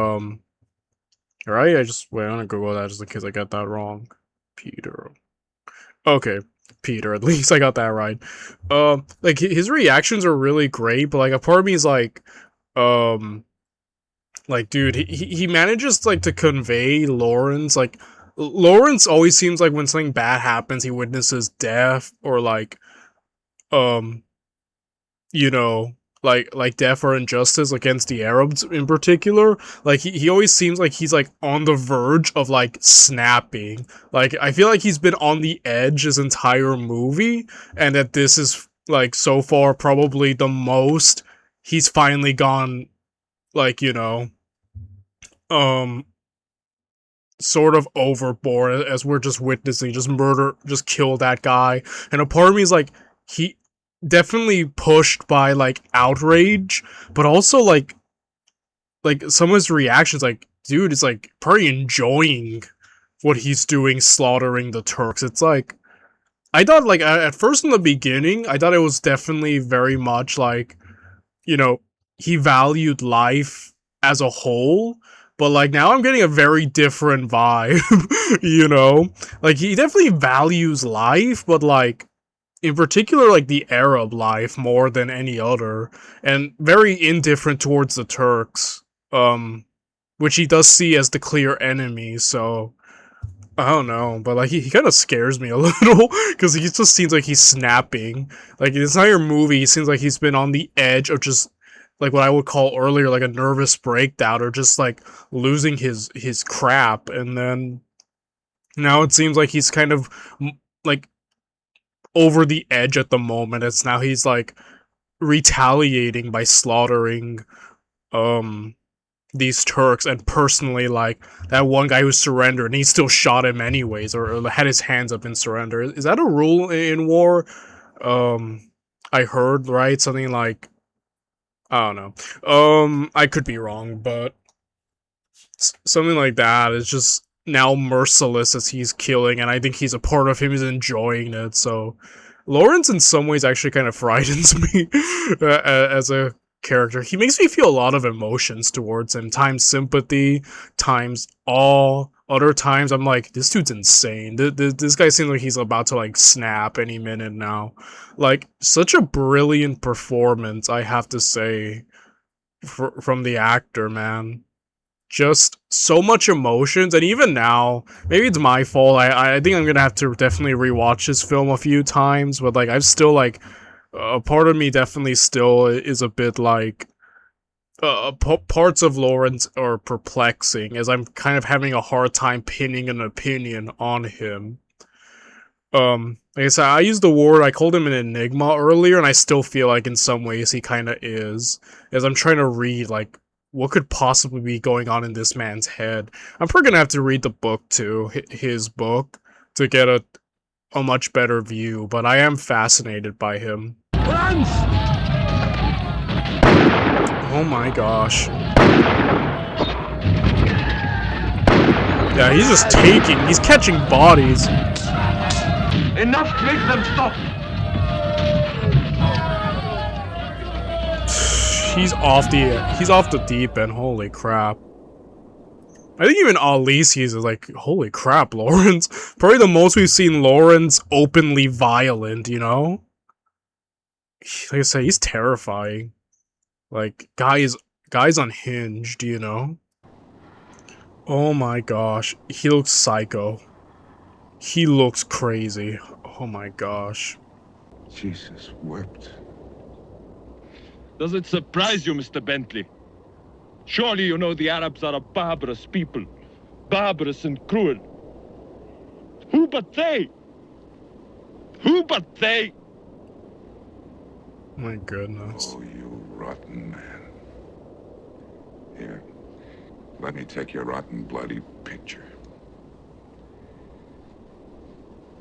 right? I'm gonna Google that just in case I got that wrong. Peter. Okay, Peter, at least I got that right. Like, his reactions are really great, but, like, a part of me is like, dude, he manages, like, to convey Lawrence, like, Lawrence always seems like when something bad happens, he witnesses death, or, like, you know, like death or injustice against the Arabs in particular. Like, he always seems like he's, like, on the verge of, like, snapping. Like, I feel like he's been on the edge his entire movie, and that this is, like, so far probably the most he's finally gone, like, you know, sort of overboard, as we're just witnessing, just kill that guy. And a part of me is like, he definitely pushed by, like, outrage, but also, like some of his reactions, like, dude is, like, probably enjoying what he's doing, slaughtering the Turks. It's like, I thought, like, at first in the beginning, I thought it was definitely very much, like, you know, he valued life as a whole, but, like, now I'm getting a very different vibe, you know? Like, he definitely values life, but, like, in particular, like, the Arab life more than any other, and very indifferent towards the Turks, which he does see as the clear enemy, so, I don't know, but, like, he kind of scares me a little, because he just seems like he's snapping. Like, the entire movie, he seems like he's been on the edge of just, like, what I would call earlier, like, a nervous breakdown, or just, like, losing his crap, and then, now it seems like he's kind of, like, over the edge at the moment. It's now he's, like, retaliating by slaughtering these Turks, and personally, like, that one guy who surrendered and he still shot him anyways, or had his hands up in surrender. Is that a rule in war? I heard, right? Something like, I don't know. I could be wrong, but Something like that. It's just now merciless as he's killing, and I think he's a part of him. He's enjoying it. So Lawrence, in some ways, actually kind of frightens me as a character. He makes me feel a lot of emotions towards him. Times sympathy, times awe. Other times I'm like, this dude's insane. This guy seems like he's about to like snap any minute now. Like, such a brilliant performance, I have to say, from the actor, man. Just so much emotions, and even now, maybe it's my fault. I think I'm gonna have to definitely rewatch this film a few times, but like I've still like a part of me definitely still is a bit like parts of Lawrence are perplexing, as I'm kind of having a hard time pinning an opinion on him. Like I said, I used the word, I called him an enigma earlier, and I still feel like in some ways he kind of is, as I'm trying to read like what could possibly be going on in this man's head. I'm probably gonna have to read the book too, his book, to get a much better view, but I am fascinated by him. Oh my gosh. Yeah, he's just he's catching bodies. Enough, make them stop! He's off the deep end, holy crap. I think even Ali sees it like, holy crap, Lawrence. Probably the most we've seen Lawrence openly violent, you know? Like I say, he's terrifying. Like, guy's unhinged, you know? Oh my gosh, he looks psycho. He looks crazy. Oh my gosh. Jesus wept. Does it surprise you, Mr. Bentley? Surely you know the Arabs are a barbarous people. Barbarous and cruel. Who but they? Who but they? My goodness. Oh, you rotten man. Here, let me take your rotten, bloody picture.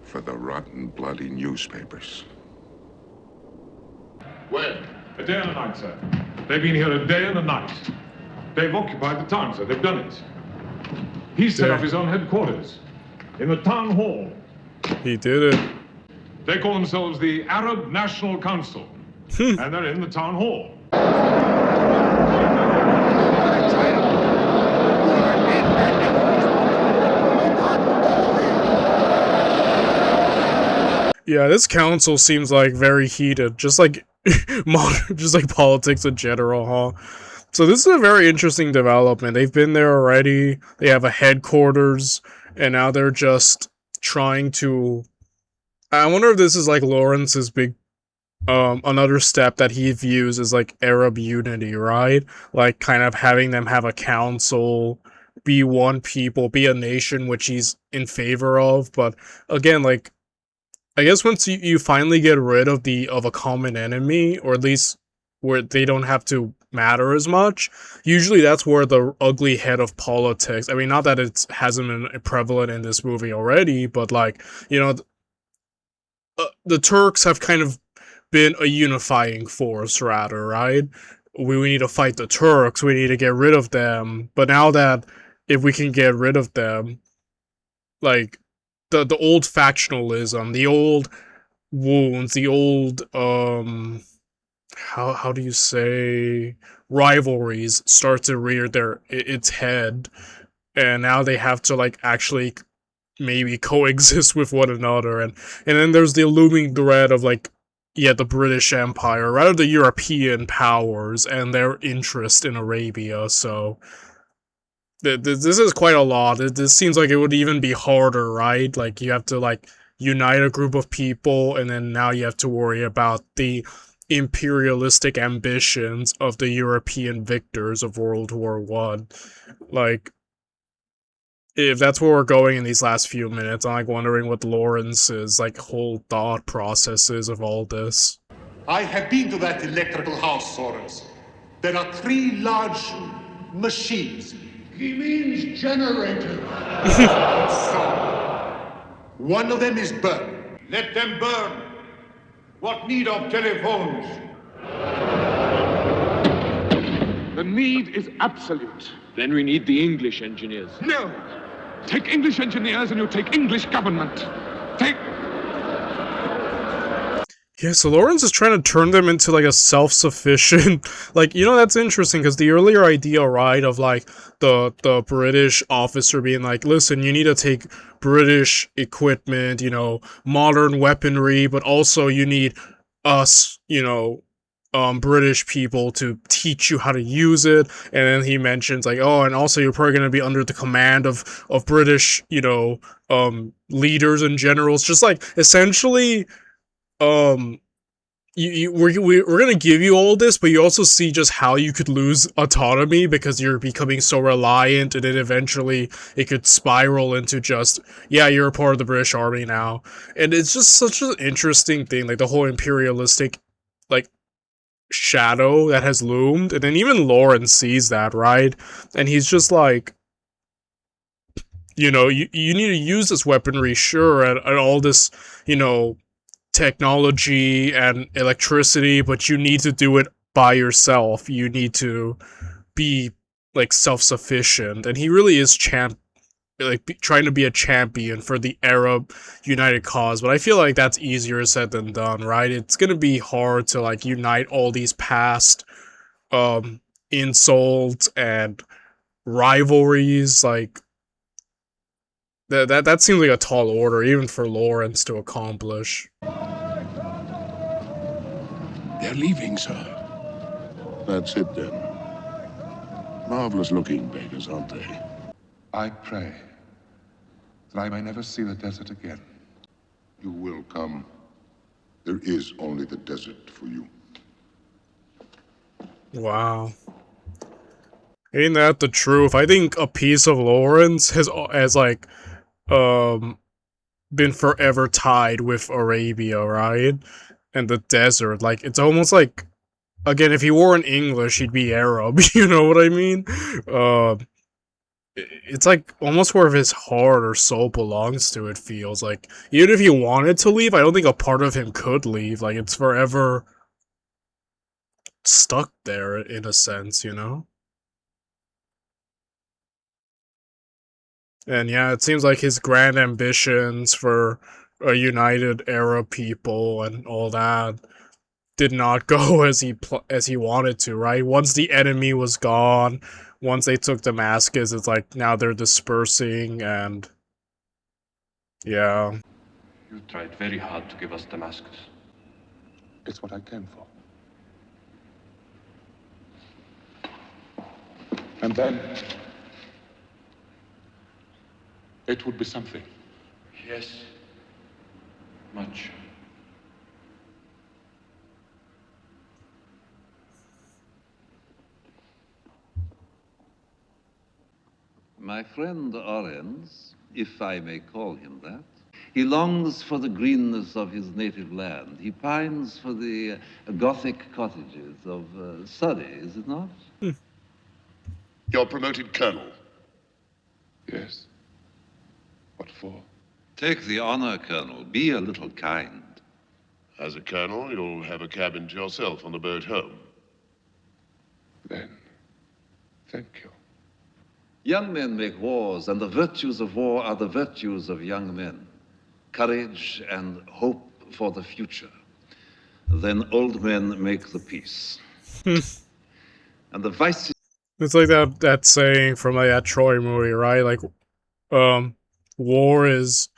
For the rotten, bloody newspapers. When? A day and a night, sir. They've been here a day and a night. They've occupied the town, sir. They've done it. He set up his own headquarters in the town hall. He did it. They call themselves the Arab National Council. And they're in the town hall. Yeah, this council seems like very heated, just like just like politics in general, huh? So this is a very interesting development. They've been there already. They have a headquarters, and now they're just trying to. I wonder if this is like Lawrence's big, another step that he views as like Arab unity, right? Like kind of having them have a council, be one people, be a nation, which he's in favor of. But again, like, I guess once you finally get rid of a common enemy, or at least where they don't have to matter as much, usually that's where the ugly head of politics, I mean, not that it hasn't been prevalent in this movie already, but like, you know, the Turks have kind of been a unifying force, rather, right? We need to fight the Turks, we need to get rid of them, but now that if we can get rid of them, like, the old factionalism, the old wounds, the old, how do you say, rivalries start to rear its head, and now they have to, like, actually maybe coexist with one another, and then there's the looming threat of, like, yeah, the British Empire, rather the European powers, and their interest in Arabia, so this is quite a lot. This seems like it would even be harder, right? Like, you have to, like, unite a group of people, and then now you have to worry about the imperialistic ambitions of the European victors of World War I. Like, if that's where we're going in these last few minutes, I'm, like, wondering what Lawrence's, like, whole thought process is of all this. I have been to that electrical house, Soros. There are 3 large machines. He means generators. So, one of them is burned. Let them burn. What need of telephones? The need is absolute. Then we need the English engineers. No! Take English engineers and you take English government. Take... Yeah, so Lawrence is trying to turn them into like a self-sufficient, like, you know, that's interesting because the earlier idea, right, of like the British officer being like, listen, you need to take British equipment, you know, modern weaponry, but also you need us, you know, British people to teach you how to use it. And then he mentions like, oh, and also you're probably going to be under the command of British, you know, leaders and generals, just like essentially, we're gonna give you all this, but you also see just how you could lose autonomy because you're becoming so reliant, and then eventually it could spiral into just, yeah, you're a part of the British Army now. And it's just such an interesting thing, like the whole imperialistic, like, shadow that has loomed. And then even Lawrence sees that, right? And he's just like, you know, you need to use this weaponry, sure, and all this, you know, technology and electricity, but you need to do it by yourself. You need to be like self-sufficient, and he really is trying to be a champion for the Arab united cause. But I feel like that's easier said than done, right? It's gonna be hard to like unite all these past insults and rivalries. Like that seems like a tall order even for Lawrence to accomplish. They're leaving, sir. That's it then. Marvelous looking beggars, aren't they? I pray that I may never see the desert again. You will come. There is only the desert for you. Wow. Ain't that the truth? I think a piece of Lawrence has like, been forever tied with Arabia, right? And the desert. Like, it's almost like, again, if he weren't English, he'd be Arab, you know what I mean? It's like almost where his heart or soul belongs to, it feels like. Even if he wanted to leave, I don't think a part of him could leave. Like, it's forever stuck there, in a sense, you know? And yeah, it seems like his grand ambitions for a united Arab people and all that did not go as he wanted to, right? Once the enemy was gone, once they took Damascus, it's like now they're dispersing, and yeah. You tried very hard to give us Damascus. It's what I came for. And then it would be something. Yes. Much. My friend Orens, if I may call him that, he longs for the greenness of his native land. He pines for the Gothic cottages of Surrey, is it not? You're promoted colonel. Yes. What for? Take the honor, Colonel. Be a little kind. As a colonel, you'll have a cabin to yourself on the boat home. Then, thank you. Young men make wars, and the virtues of war are the virtues of young men. Courage and hope for the future. Then old men make the peace. And the vice... It's like that saying from like that Troy movie, right? Like, war is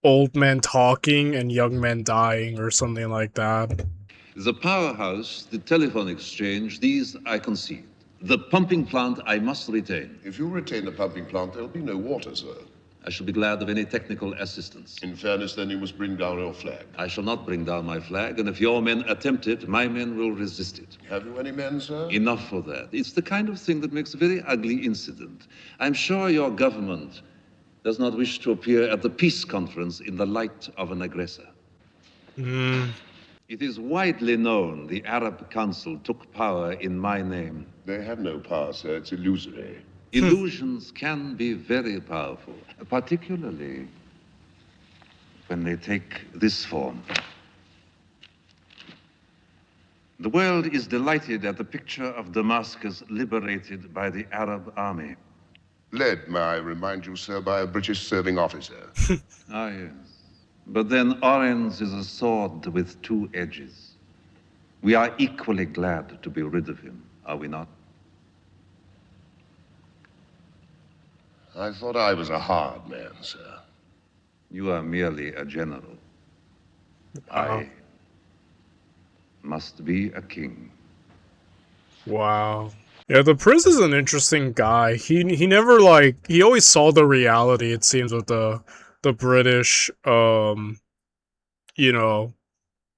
old men talking and young men dying, or something like that. The powerhouse, the telephone exchange, these I concede. The pumping plant I must retain. If you retain the pumping plant, there'll be no water, sir. I shall be glad of any technical assistance. In fairness, then, you must bring down your flag. I shall not bring down my flag, and if your men attempt it, my men will resist it. Have you any men, sir? Enough for that. It's the kind of thing that makes a very ugly incident. I'm sure your government does not wish to appear at the peace conference in the light of an aggressor. It is widely known the Arab Council took power in my name. They have no power, sir. It's illusory. Illusions can be very powerful, particularly when they take this form. The world is delighted at the picture of Damascus liberated by the Arab army. Led, may I remind you, sir, by a British serving officer. Ah, yes. But then Orange is a sword with two edges. We are equally glad to be rid of him, are we not? I thought I was a hard man, sir. You are merely a general. I must be a king. Wow. Yeah, the Prince is an interesting guy. He never like he always saw the reality, it seems, with the British you know,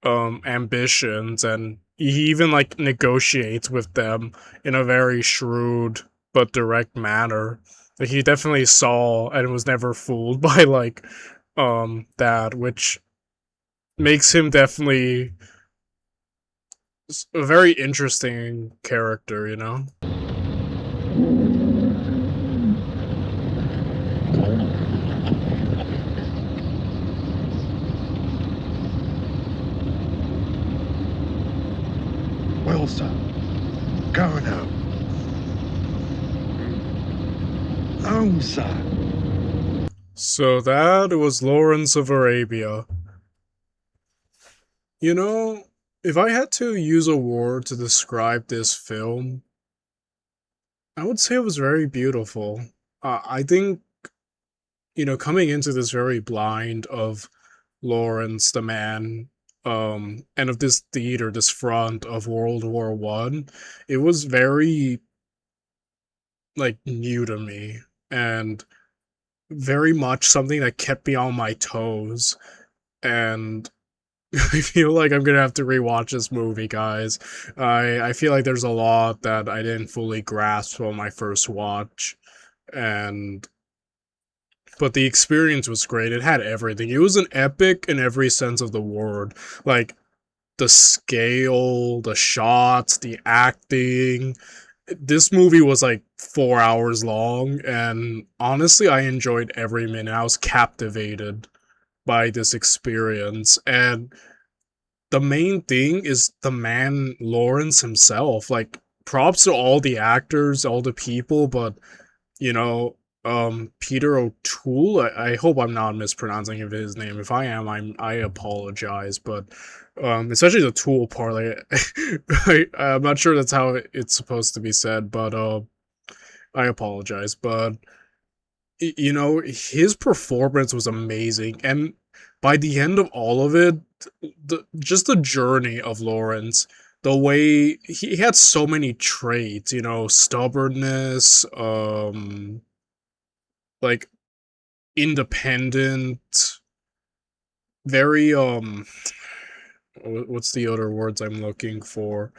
ambitions, and he even like negotiates with them in a very shrewd but direct manner. Like, he definitely saw and was never fooled by like that, which makes him definitely a very interesting character, you know? Well, sir, go now. Home, sir. So that was Lawrence of Arabia. You know, if I had to use a word to describe this film, I would say it was very beautiful. I think, you know, coming into this very blind of Lawrence, the man, and of this theater, this front of World War One, it was very, like, new to me, and very much something that kept me on my toes, and I feel like I'm gonna have to rewatch this movie, guys. I feel like there's a lot that I didn't fully grasp on my first watch, and but the experience was great. It had everything. It was an epic in every sense of the word. Like, the scale, the shots, the acting. This movie was like 4 hours long, and honestly, I enjoyed every minute. I was captivated by this experience, and the main thing is the man Lawrence himself. Like, props to all the actors, all the people, but you know, Peter O'Toole, I hope I'm not mispronouncing his name. If I am, I apologize, but especially the Tool part, like, I'm not sure that's how it's supposed to be said, but I apologize, but you know, his performance was amazing, and by the end of all of it, just the journey of Lawrence, the way he had so many traits, you know, stubbornness, like, independent, very what's the other words I'm looking for?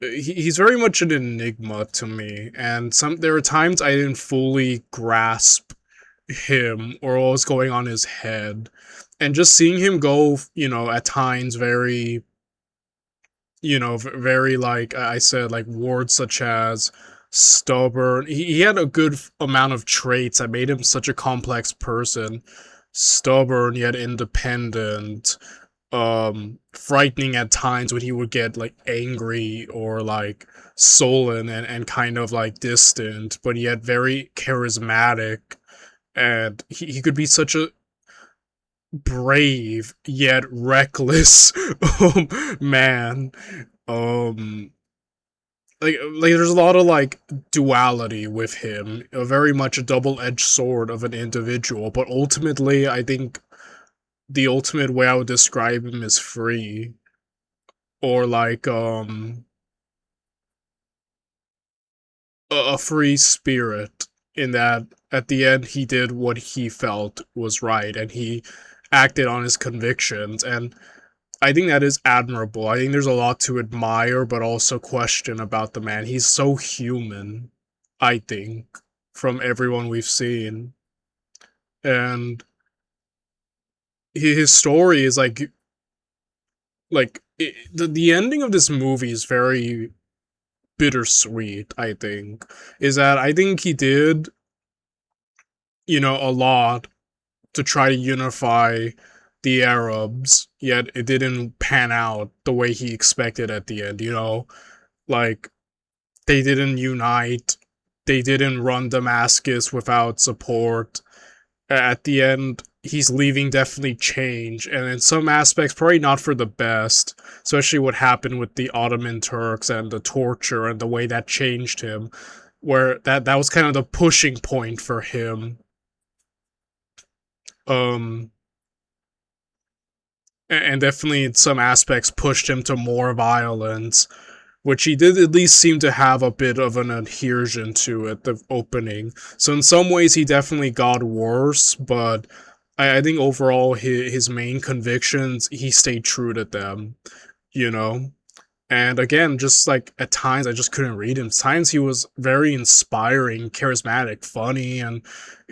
He's very much an enigma to me, and there are times I didn't fully grasp him or what was going on in his head, and just seeing him go, you know, at times very, you know, very, like I said, like, words such as stubborn. He had a good amount of traits that made him such a complex person. Stubborn yet independent, frightening at times when he would get like angry or like sullen and kind of like distant, but yet very charismatic, and he could be such a brave yet reckless man. Like there's a lot of like duality with him, very much a double-edged sword of an individual, but ultimately I think the ultimate way I would describe him is free, or like a free spirit, in that at the end he did what he felt was right and he acted on his convictions, and I think that is admirable. I think there's a lot to admire but also question about the man. He's so human, I think, from everyone we've seen. And his story is like the ending of this movie is very bittersweet, I think. Is that I think he did, you know, a lot to try to unify the Arabs, yet it didn't pan out the way he expected at the end, you know? Like, they didn't unite, they didn't run Damascus without support. At the end, he's leaving definitely change, and in some aspects, probably not for the best, especially what happened with the Ottoman Turks and the torture and the way that changed him, where that was kind of the pushing point for him. And definitely in some aspects pushed him to more violence, which he did at least seem to have a bit of an adhesion to at the opening. So in some ways he definitely got worse, but I think overall his main convictions, he stayed true to them, you know? And again, just like at times I just couldn't read him. At times he was very inspiring, charismatic, funny, and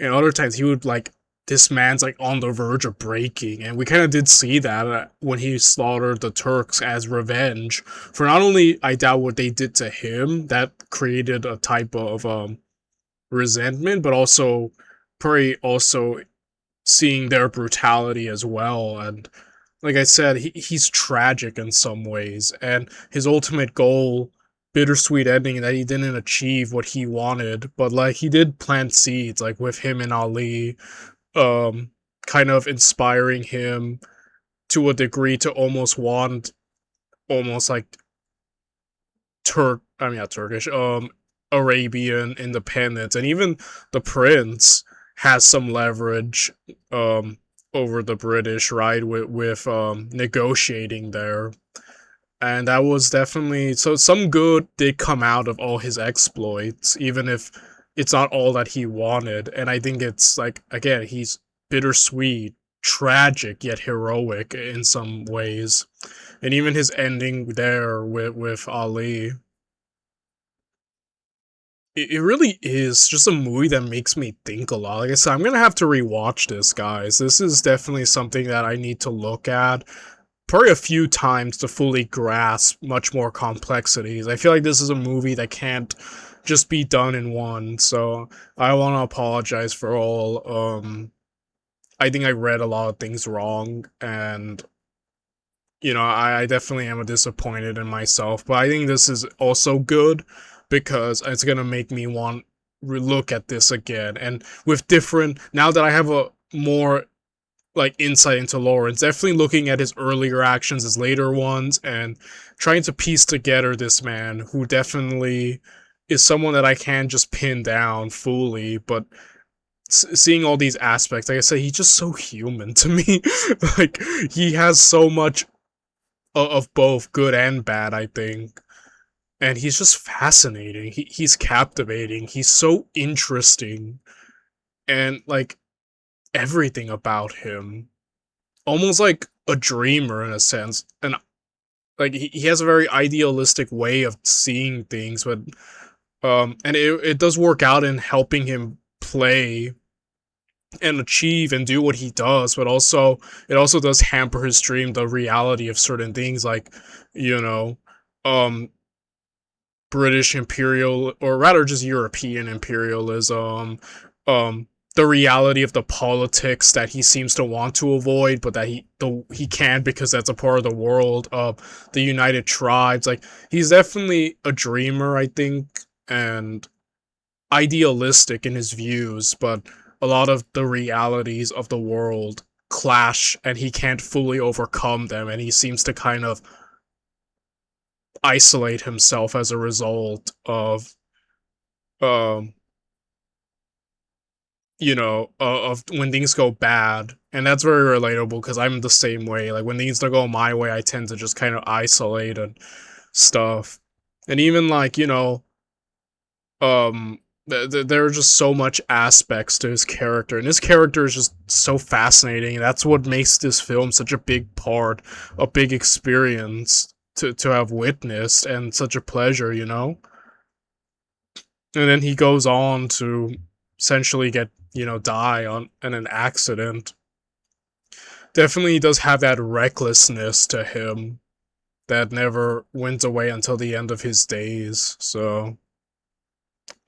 other times he would like, this man's like on the verge of breaking, and we kind of did see that when he slaughtered the Turks as revenge for not only, I doubt, what they did to him, that created a type of resentment, but also probably also seeing their brutality as well. And like I said, he's tragic in some ways, and his ultimate goal, bittersweet ending, that he didn't achieve what he wanted, but like he did plant seeds, like with him and Ali, kind of inspiring him to a degree to almost want almost like not Turkish, Arabian independence. And even the prince has some leverage over the British, right, with negotiating there. And that was definitely, so some good did come out of all his exploits, even if it's not all that he wanted. And I think it's like, again, he's bittersweet, tragic, yet heroic in some ways. And even his ending there with Ali, it really is just a movie that makes me think a lot. Like I said, I'm gonna have to rewatch this, guys. This is definitely something that I need to look at probably a few times to fully grasp much more complexities. I feel like this is a movie that can't just be done in one, so I want to apologize for all. I think I read a lot of things wrong, and I definitely am disappointed in myself, but I think this is also good because it's gonna make me want to look at this again, and with different, now that I have a more like insight into Lawrence, definitely looking at his earlier actions, his later ones, and trying to piece together this man who definitely is someone that I can't just pin down fully, but seeing all these aspects, like I said, he's just so human to me. Like, he has so much of both good and bad, I think. And he's just fascinating. He's captivating. He's so interesting. And, like, everything about him. Almost like a dreamer in a sense. And, like, he has a very idealistic way of seeing things, but and it does work out in helping him play and achieve and do what he does, but also it also does hamper his dream, the reality of certain things, like British imperial, or rather just European imperialism, the reality of the politics that he seems to want to avoid, but that he can't because that's a part of the world of the United Tribes. Like, he's definitely a dreamer, I think, and idealistic in his views, but a lot of the realities of the world clash and he can't fully overcome them, and he seems to kind of isolate himself as a result of of when things go bad. And that's very relatable because I'm the same way. Like, when things don't go my way, I tend to just kind of isolate and stuff. And even like, there are just so much aspects to his character, and his character is just so fascinating. That's what makes this film such a big part, a big experience to have witnessed, and such a pleasure, And then he goes on to essentially get, die in an accident. Definitely does have that recklessness to him that never went away until the end of his days. So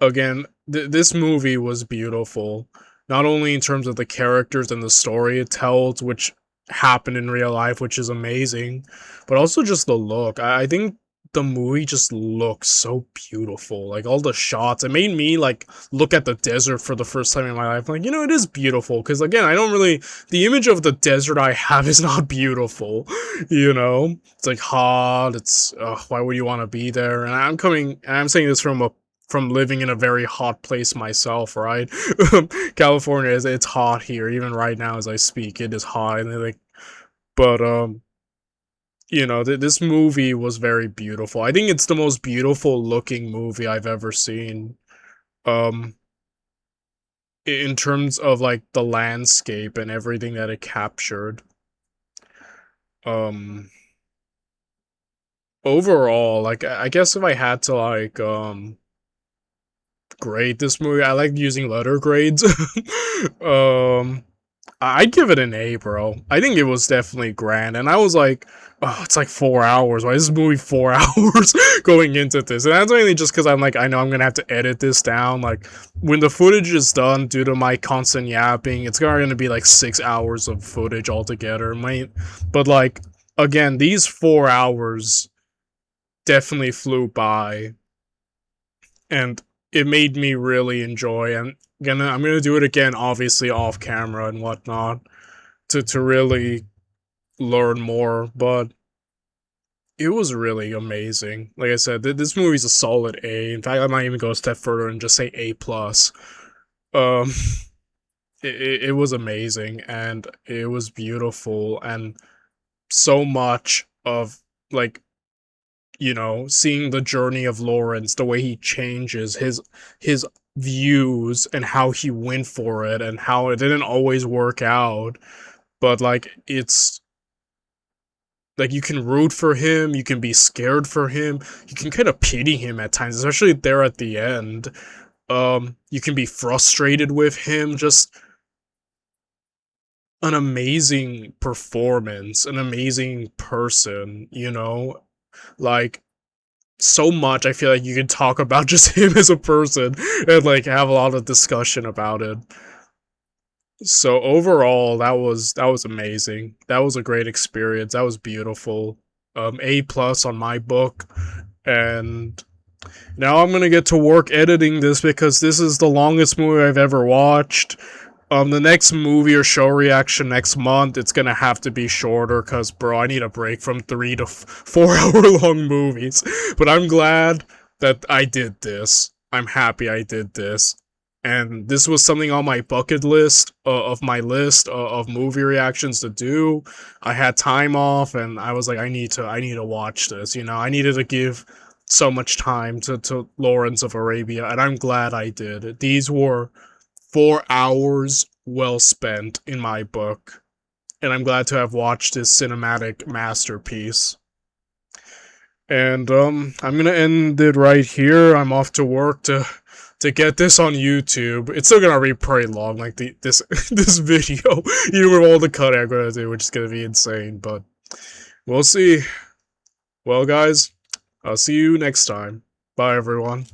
again, this movie was beautiful, not only in terms of the characters and the story it tells, which happen in real life, which is amazing. But also just the look. I think the movie just looks so beautiful. Like, all the shots. It made me, like, look at the desert for the first time in my life. Like, you know, it is beautiful. Because, again, I don't really... The image of the desert I have is not beautiful. You know? It's, like, hot. It's... why would you want to be there? And I'm saying this from living in a very hot place myself, right? California it's hot here, even right now as I speak, it is hot, and like, but you know, this movie was very beautiful. I think it's the most beautiful looking movie I've ever seen. In terms of like the landscape and everything that it captured. Overall, like, I guess if I had to like grade this movie, I like using letter grades. I'd give it an A, bro. I think it was definitely grand, and I was like, oh, it's like 4 hours. Why is this movie 4 hours going into this? And that's mainly just because I'm like, I know I'm gonna have to edit this down. Like, when the footage is done, due to my constant yapping, it's gonna be like 6 hours of footage altogether, mate. But like, again, these 4 hours definitely flew by, and it made me really enjoy, and I'm gonna do it again, obviously off camera and whatnot, to really learn more, but it was really amazing. Like I said, this movie's a solid A. In fact, I might even go a step further and just say A+. It was amazing, and it was beautiful, and so much of, like, you know, seeing the journey of Lawrence, the way he changes his views and how he went for it and how it didn't always work out, but like, it's like, you can root for him, you can be scared for him, you can kind of pity him at times, especially there at the end. You can be frustrated with him. Just an amazing performance, an amazing person, you know? Like, so much I feel like you could talk about just him as a person and like have a lot of discussion about it. So overall, that was amazing. That was a great experience. That was beautiful. A+ on my book. And now I'm gonna get to work editing this because this is the longest movie I've ever watched. The next movie or show reaction next month, it's gonna have to be shorter, cause bro, I need a break from 3 to 4 hour long movies. But I'm glad that I did this. I'm happy I did this. And this was something on my bucket list, of my list of movie reactions to do. I had time off, and I was like, I need to watch this, you know? I needed to give so much time to Lawrence of Arabia, and I'm glad I did. These were 4 hours well spent in my book, and I'm glad to have watched this cinematic masterpiece. And I'm gonna end it right here. I'm off to work to get this on YouTube. It's still gonna be pretty long, like this video, even with all the cutting I'm gonna do, which is gonna be insane, but we'll see. Well, guys, I'll see you next time. Bye, everyone.